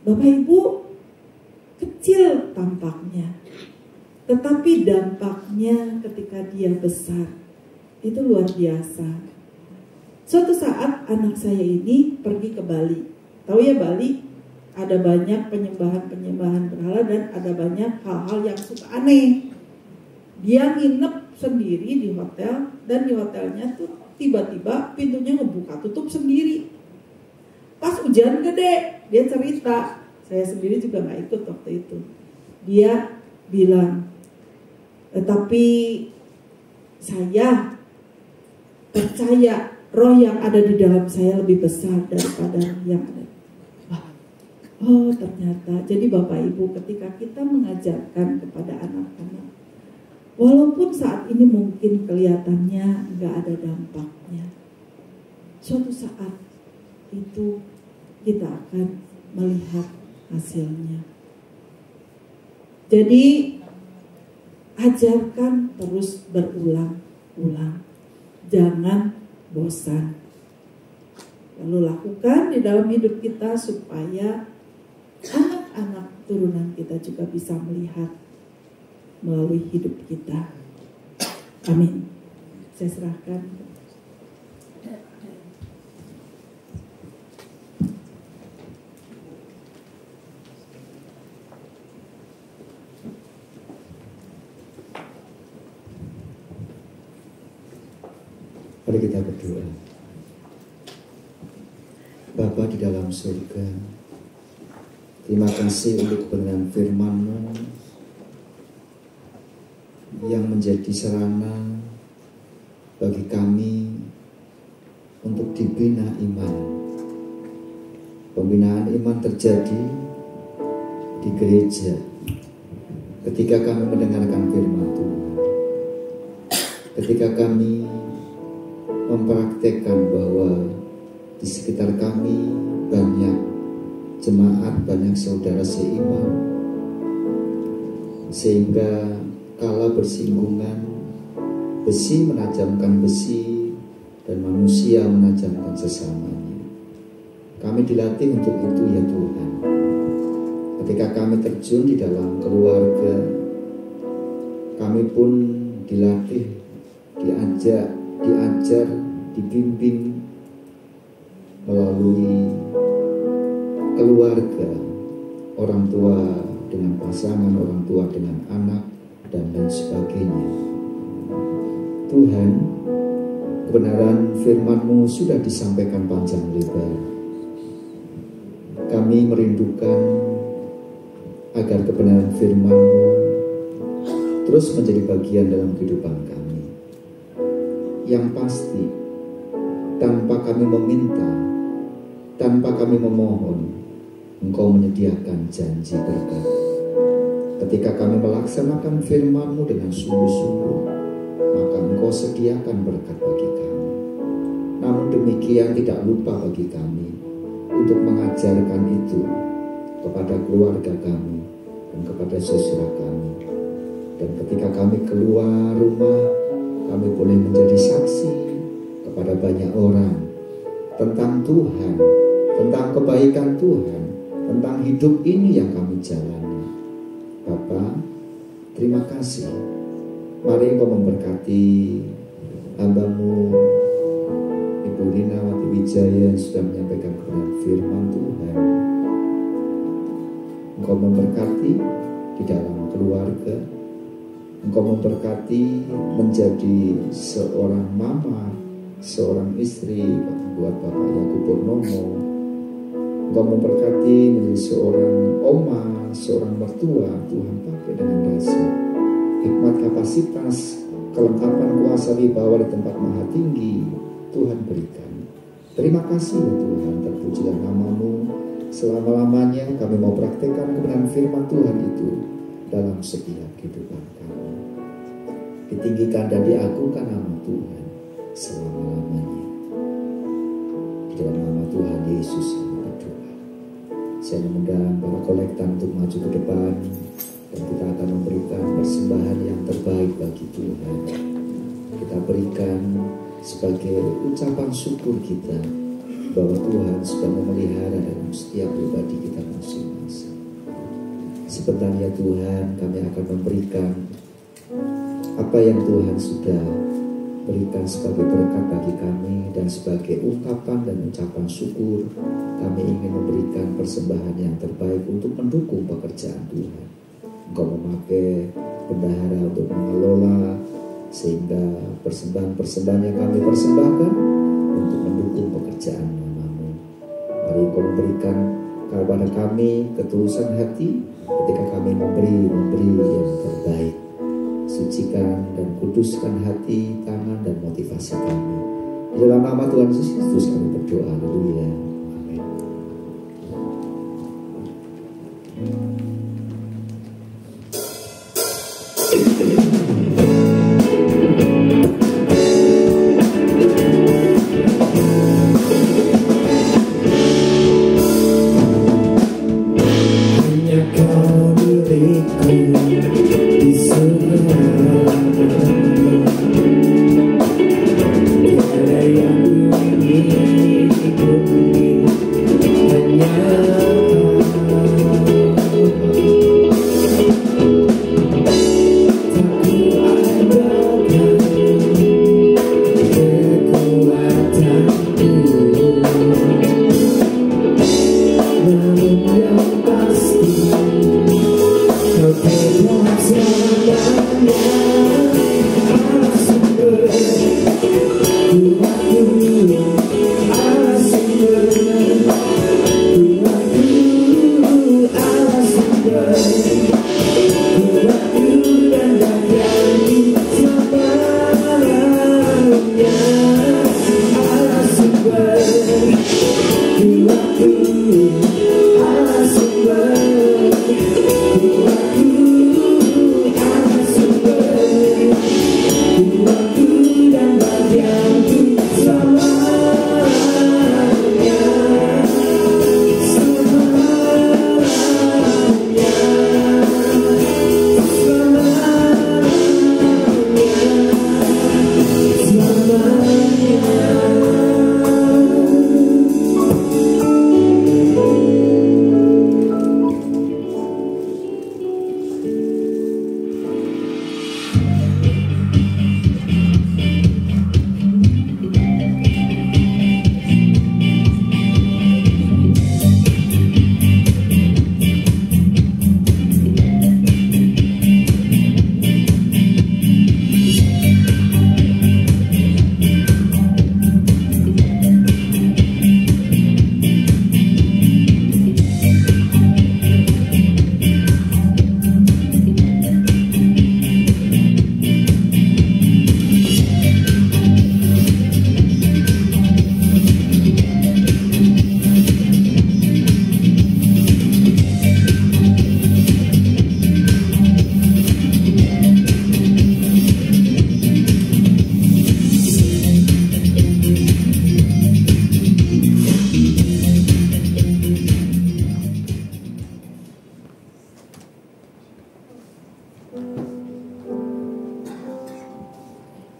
S4: Bapak Ibu, kecil tampaknya, Tetapi dampaknya ketika dia besar itu luar biasa. Suatu saat anak saya ini pergi ke Bali. Tahu ya Bali? Ada banyak penyembahan berhala dan ada banyak hal-hal yang suka aneh. Dia nginep sendiri di hotel dan di hotelnya tuh tiba-tiba pintunya ngebuka tutup sendiri. Pas hujan gede, dia cerita. Saya sendiri juga gak ikut waktu itu. Dia bilang, tetapi saya percaya roh yang ada di dalam saya lebih besar daripada yang ada. Oh ternyata, jadi Bapak Ibu ketika kita mengajarkan kepada anak-anak, walaupun saat ini mungkin kelihatannya nggak ada dampaknya, suatu saat itu kita akan melihat hasilnya. Jadi ajarkan terus berulang-ulang, jangan bosan. Lalu lakukan di dalam hidup kita supaya anak-anak turunan kita juga bisa melihat melalui hidup kita. Amin. Saya serahkan.
S1: Mari kita berdoa. Bapa di dalam surga, terima kasih untuk kebenaran firman-Mu yang menjadi sarana bagi kami untuk dibina iman. Pembinaan iman terjadi di gereja ketika kami mendengarkan firman Tuhan, ketika kami mempraktekkan bahwa di sekitar kami banyak jemaat, banyak saudara seiman, sehingga kala bersinggungan, besi menajamkan besi dan manusia menajamkan sesamanya. Kami dilatih untuk itu ya Tuhan. Ketika kami terjun di dalam keluarga, kami pun dilatih, diajar, dibimbing melalui keluarga, orang tua dengan pasangan, orang tua dengan anak, dan lain sebagainya. Tuhan, kebenaran firman-Mu sudah disampaikan panjang lebar. Kami merindukan agar kebenaran firman-Mu terus menjadi bagian dalam kehidupan kami. Yang pasti, tanpa kami meminta, tanpa kami memohon, Engkau menyediakan janji berkat. Ketika kami melaksanakan firman-Mu dengan sungguh-sungguh, maka Engkau sediakan berkat bagi kami. Namun demikian tidak lupa bagi kami untuk mengajarkan itu kepada keluarga kami dan kepada saudara kami. Dan ketika kami keluar rumah, kami boleh menjadi saksi kepada banyak orang tentang Tuhan, tentang kebaikan Tuhan, tentang hidup ini yang kami jalani. Bapa, terima kasih. Mari Engkau memberkati hamba-Mu Ibu Rina Wati Wijaya yang sudah menyampaikan kebenaran firman Tuhan. Engkau memberkati di dalam keluarga. Engkau memberkati menjadi seorang mama, seorang istri buat Bapak Yakub Purnomo. Engkau memberkati menjadi seorang oma, seorang mertua. Tuhan pakai dengan dasar hikmat, kapasitas, kelengkapan kuasa wibawa di tempat maha tinggi. Tuhan berikan. Terima kasih ya Tuhan, terpujilah nama-Mu. Selama-lamanya kami mau praktekkan kebenaran firman Tuhan itu dalam setiap kehidupan kami. Ditinggikan dan diagungkan nama Tuhan selama-lamanya. Di dalam nama Tuhan Yesus kami berdoa. Saya mengundang para kolektan untuk maju ke depan, dan kita akan memberikan persembahan yang terbaik bagi Tuhan. Kita berikan sebagai ucapan syukur kita bahwa Tuhan sudah memelihara dalam setiap pribadi kita masing-masing. Sebentar ya Tuhan, kami akan memberikan apa yang Tuhan sudah berikan sebagai berkat bagi kami, dan sebagai ungkapan dan ucapan syukur kami ingin memberikan persembahan yang terbaik untuk mendukung pekerjaan Tuhan. Engkau memakai bendahara untuk mengelola, sehingga persembahan-persembahan yang kami persembahkan untuk mendukung pekerjaan nama-Mu. Mari Engkau memberikan kepada kami ketulusan hati ketika kami memberi yang terbaik. Sucikan dan kuduskan hati, tangan, dan motivasi kami. Di dalam nama Tuhan Yesus Kristus kami berdoa. Haleluya. Amin.
S3: Hanya Kau diriku di surga, tiada yang ingin ikuti, hanya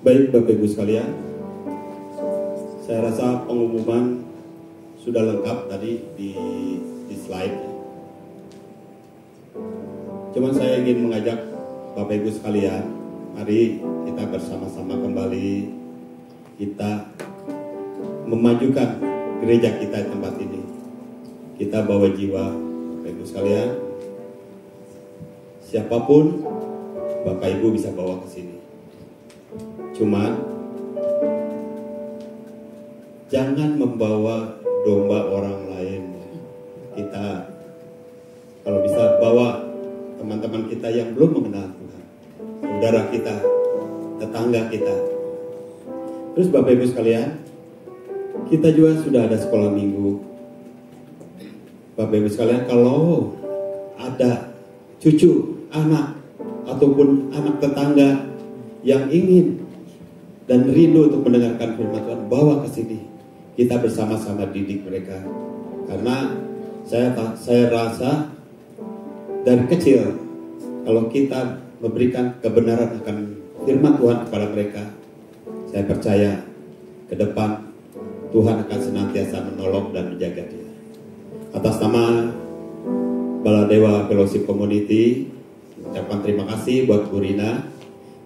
S5: Baik Bapak Ibu sekalian, saya rasa pengumuman sudah lengkap tadi di slide. Cuman saya ingin mengajak Bapak Ibu sekalian, mari kita bersama-sama kembali kita memajukan gereja kita di tempat ini. Kita bawa jiwa Bapak Ibu sekalian, siapapun Bapak Ibu bisa bawa ke sini. Cuman jangan membawa domba orang lain. Kita kalau bisa bawa teman-teman kita yang belum mengenal Tuhan, saudara kita, tetangga kita. Terus Bapak Ibu sekalian, kita juga sudah ada sekolah minggu. Bapak Ibu sekalian, kalau ada cucu, anak, ataupun anak tetangga yang ingin dan rindu untuk mendengarkan firman Tuhan, bawa ke sini. Kita bersama-sama didik mereka. Karena saya rasa dari kecil, kalau kita memberikan kebenaran akan firman Tuhan kepada mereka, saya percaya ke depan Tuhan akan senantiasa menolong dan menjaga dia. Atas nama Baladewa Fellowship Community, ucapkan terima kasih buat Bu Rina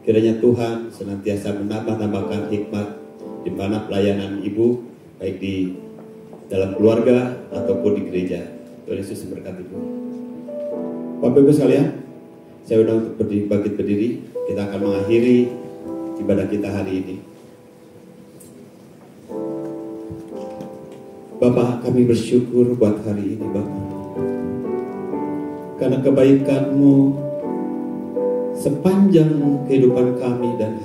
S5: Kiranya Tuhan senantiasa menambah-nambahkan hikmat di mana pelayanan Ibu, baik di dalam keluarga ataupun di gereja. Tuhan Yesus memberkati Ibu. Bapak Ibu sekalian, saya undang untuk bangkit berdiri. Kita akan mengakhiri ibadah kita hari ini. Bapak, kami bersyukur buat hari ini Bapak, karena kebaikan-Mu sepanjang kehidupan kami dan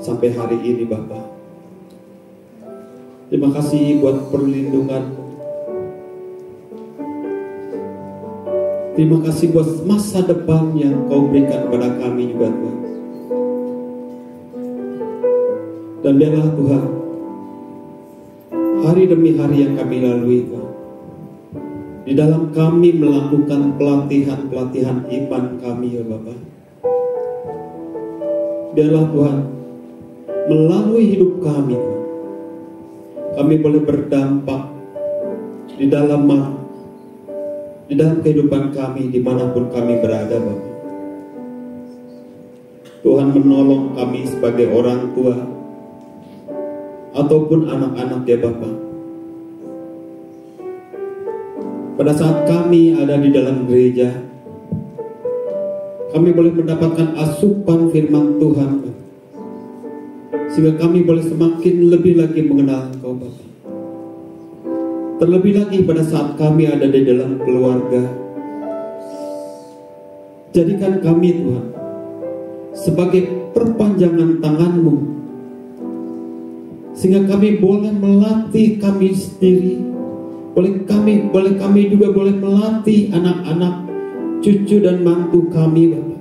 S5: sampai hari ini Bapak. Terima kasih buat perlindungan-Mu. Terima kasih buat masa depan yang Kau berikan kepada kami juga Tuhan. Dan biarlah Tuhan, hari demi hari yang kami lalui Tuhan, di dalam kami melakukan pelatihan-pelatihan iman kami ya Bapak, biarlah Tuhan melalui hidup kami Tuhan, kami boleh berdampak di dalam kehidupan kami dimanapun kami berada Bapak. Tuhan menolong kami sebagai orang tua ataupun anak-anak ya Bapak. Pada saat kami ada di dalam gereja, kami boleh mendapatkan asupan firman Tuhan, sehingga kami boleh semakin lebih lagi mengenal Engkau Bapak. Terlebih lagi pada saat kami ada di dalam keluarga, jadikan kami Tuhan sebagai perpanjangan tangan-Mu, sehingga kami boleh melatih kami sendiri, boleh kami juga boleh melatih anak-anak, cucu dan mantu kami Bapak,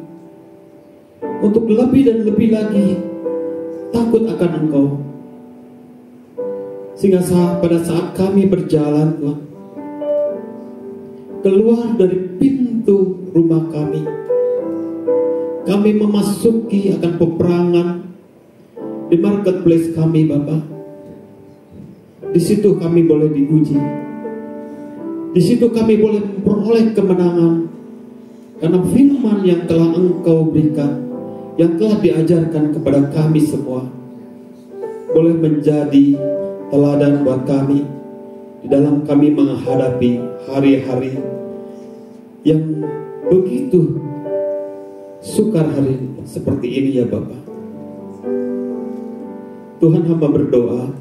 S5: untuk lebih dan lebih lagi takut akan Engkau, sehingga pada saat kami berjalan Tuhan, keluar dari pintu rumah kami memasuki akan peperangan di marketplace kami Bapak. Di situ kami boleh diuji, di situ kami boleh memperoleh kemenangan, karena firman yang telah Engkau berikan, yang telah diajarkan kepada kami semua, boleh menjadi teladan buat kami di dalam kami menghadapi hari-hari yang begitu sukar hari seperti ini ya Bapak. Tuhan, hamba berdoa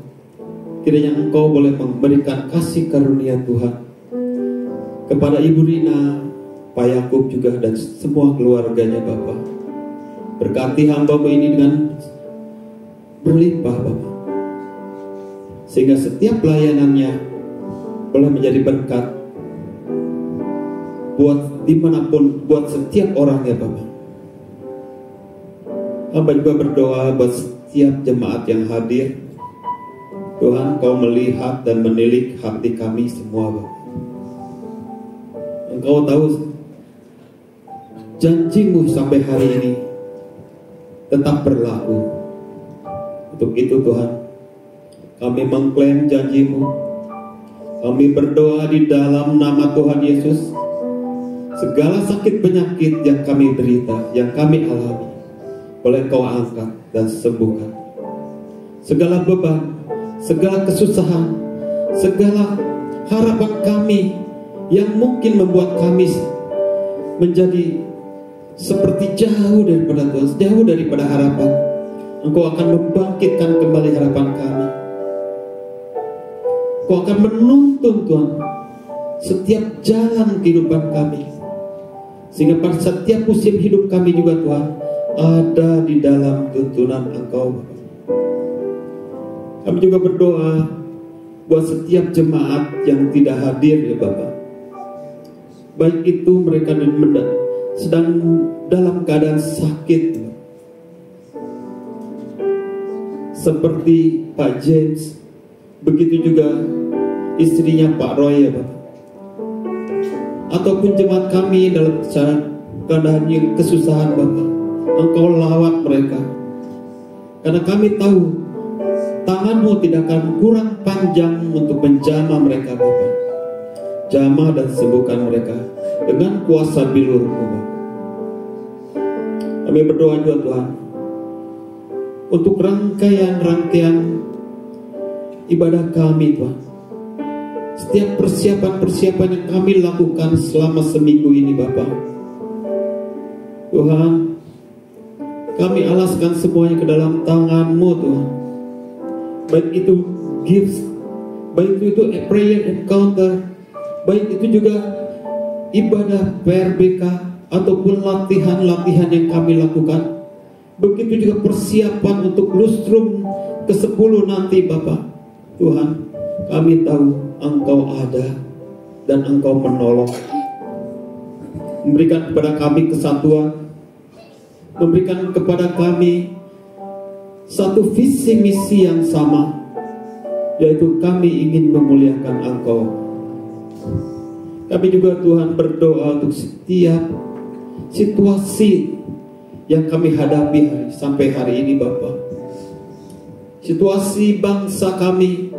S5: kiranya Engkau boleh memberikan kasih karunia Tuhan kepada Ibu Rina, Pak Yakub juga dan semua keluarganya Bapak. Berkati hamba-Mu ini dengan berlimpah Bapak, sehingga setiap pelayanannya boleh menjadi berkat buat dimanapun, buat setiap orang ya Bapak. Hamba juga berdoa buat setiap jemaat yang hadir. Tuhan, Kau melihat dan menilik hati kami semua Bapak. Engkau tahu janji-Mu sampai hari ini tetap berlaku. Untuk itu Tuhan, kami mengklaim janji-Mu. Kami berdoa di dalam nama Tuhan Yesus, segala sakit penyakit yang kami derita, yang kami alami, boleh Kau angkat dan sembuhkan. Segala beban, segala kesusahan, segala harapan kami yang mungkin membuat kami menjadi seperti jauh daripada Tuhan, jauh daripada harapan, Engkau akan membangkitkan kembali harapan kami. Engkau akan menuntun Tuhan setiap jalan kehidupan kami, sehingga pada setiap musim hidup kami juga Tuhan ada di dalam tuntunan Engkau. Kami juga berdoa buat setiap jemaat yang tidak hadir ya Bapak, baik itu mereka sedang dalam keadaan sakit seperti Pak James, begitu juga istrinya Pak Roy ya Bapak, ataupun jemaat kami dalam keadaan yang kesusahan Bapak. Engkau lawat mereka, karena kami tahu tangan-Mu tidak akan kurang panjang untuk menjamah mereka Bapak. Jamah dan sembuhkan mereka dengan kuasa bilur-Mu Bapak. Kami berdoa juga Tuhan, untuk rangkaian-rangkaian ibadah kami Tuhan. Setiap persiapan-persiapan yang kami lakukan selama seminggu ini Bapa, Tuhan, kami alaskan semuanya ke dalam tangan-Mu Tuhan. Baik itu gifts, baik itu prayer encounter, baik itu juga ibadah PRBK ataupun latihan-latihan yang kami lakukan. Begitu juga persiapan untuk lustrum ke-10 nanti Bapak. Tuhan, kami tahu Engkau ada dan Engkau menolong, memberikan kepada kami kesatuan, memberikan kepada kami satu visi misi yang sama, yaitu kami ingin memuliakan Engkau. Kami juga Tuhan berdoa untuk setiap situasi yang kami hadapi sampai hari ini Bapa. Situasi bangsa kami,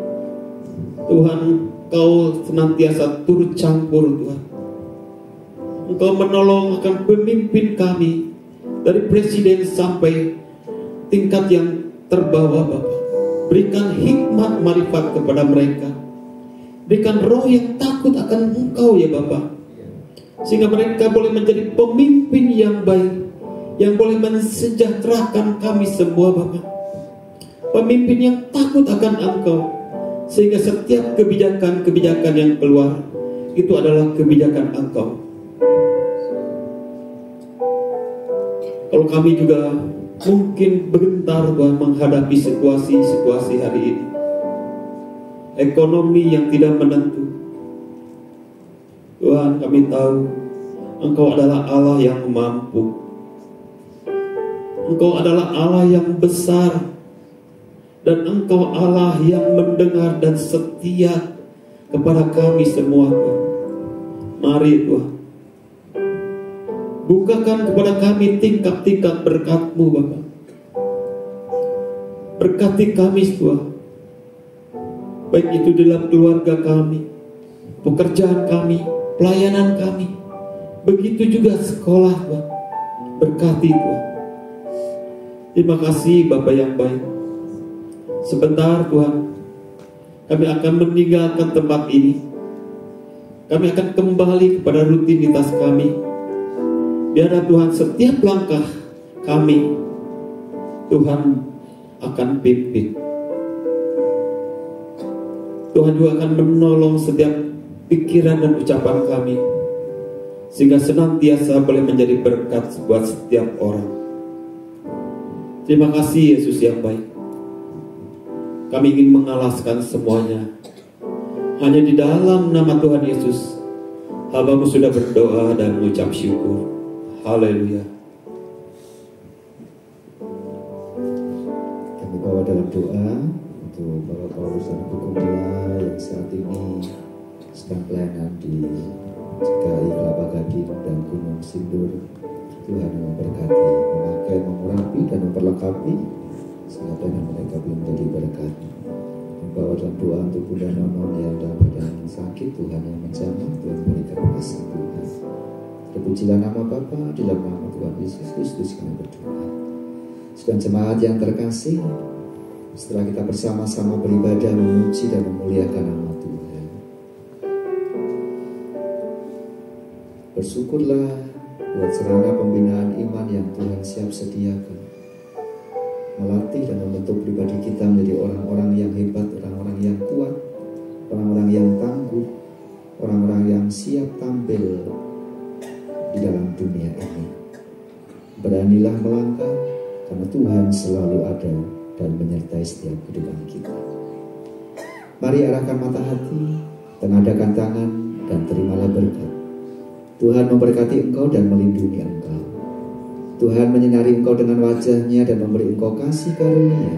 S5: Tuhan, Engkau senantiasa turut campur Tuhan. Engkau menolong akan pemimpin kami, dari presiden sampai tingkat yang terbawah Bapa. Berikan hikmat marifat kepada mereka. Berikan roh yang takut akan Engkau ya Bapa, sehingga mereka boleh menjadi pemimpin yang baik, yang boleh mensejahterakan kami semua Bapa. Pemimpin yang takut akan Engkau, sehingga setiap kebijakan-kebijakan yang keluar itu adalah kebijakan Engkau. Kalau kami juga mungkin bergentar Tuhan menghadapi situasi-situasi hari ini, ekonomi yang tidak menentu, Tuhan, kami tahu Engkau adalah Allah yang mampu. Engkau adalah Allah yang besar, dan Engkau Allah yang mendengar dan setia kepada kami semua Tuhan. Mari Tuhan, bukakan kepada kami tingkat-tingkat berkat-Mu Bapa. Berkati kami Tuhan, baik itu dalam keluarga kami, pekerjaan kami, pelayanan kami, begitu juga sekolah Tuhan. Berkati Tuhan. Terima kasih Bapa yang baik. Sebentar Tuhan, kami akan meninggalkan tempat ini. Kami akan kembali kepada rutinitas kami. Biarlah Tuhan setiap langkah kami, Tuhan akan pimpin. Tuhan juga akan menolong setiap pikiran dan ucapan kami, sehingga senantiasa boleh menjadi berkat buat setiap orang. Terima kasih Yesus yang baik. Kami ingin mengalaskan semuanya hanya di dalam nama Tuhan Yesus. Hamba-Mu sudah berdoa dan mengucap syukur. Haleluya.
S1: Kami bawa dalam doa untuk Bapak Paulus dan Bu Kumbula yang saat ini sedang pelayanan di GKI Kelapa Gading dan Gunung Sindur. Tuhan yang memberkati, memakai, mengurapi dan memperlengkapi sehingga dana mereka belum menjadi berkat. Bawa dalam doa untuk Bunda Nono yang dalam keadaan sakit, Tuhan yang menjamah, Tuhan berikan kasih Tuhan. Terpujilah nama Bapa, di dalam nama Tuhan Yesus Kristus kami berdoa. Sedang jemaat yang terkasih, setelah kita bersama-sama beribadah, memuji dan memuliakan nama Tuhan, bersyukurlah buat sarana pembinaan iman yang Tuhan siap sediakan, melatih dan membentuk pribadi kita menjadi orang-orang yang hebat, orang-orang yang kuat, orang-orang yang tangguh, orang-orang yang siap tampil di dalam dunia ini. Beranilah melangkah, karena Tuhan selalu ada dan menyertai setiap kehidupan kita. Mari arahkan mata hati, tengadahkan tangan, dan terimalah berkat. Tuhan memberkati engkau dan melindungi engkau. Tuhan menyinari engkau dengan wajahnya dan memberi engkau kasih karunia.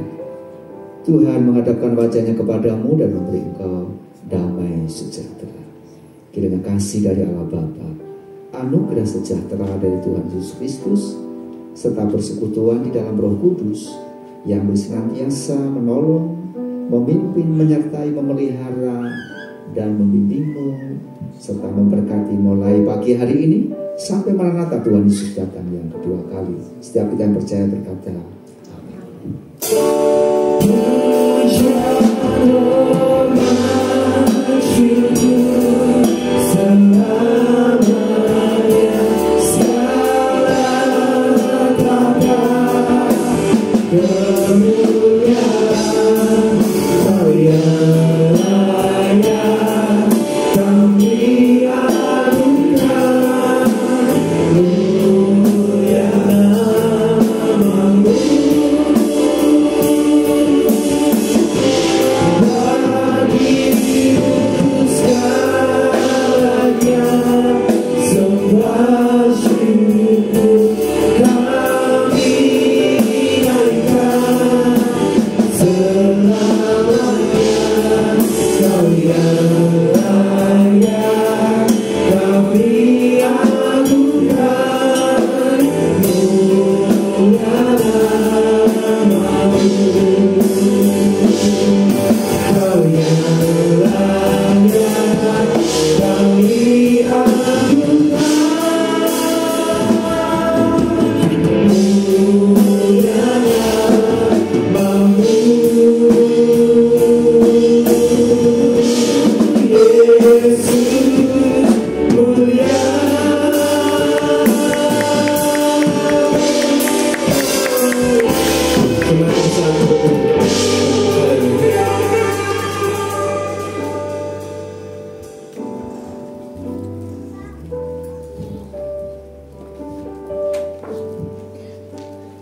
S1: Tuhan menghadapkan wajahnya kepadamu dan memberi engkau damai sejahtera. Kiranya kasih dari Allah Bapa, anugerah sejahtera dari Tuhan Yesus Kristus, serta persekutuan di dalam Roh Kudus yang senantiasa menolong, memimpin, menyertai, memelihara, dan membimbingmu, serta memberkati mulai pagi hari ini sampai Maranatha Tuhan Yesus datang yang kedua kali. Setiap kita yang percaya berkata, amin.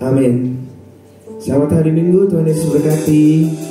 S2: Amin. Selamat hari Minggu, Tuhan Yesus berkati.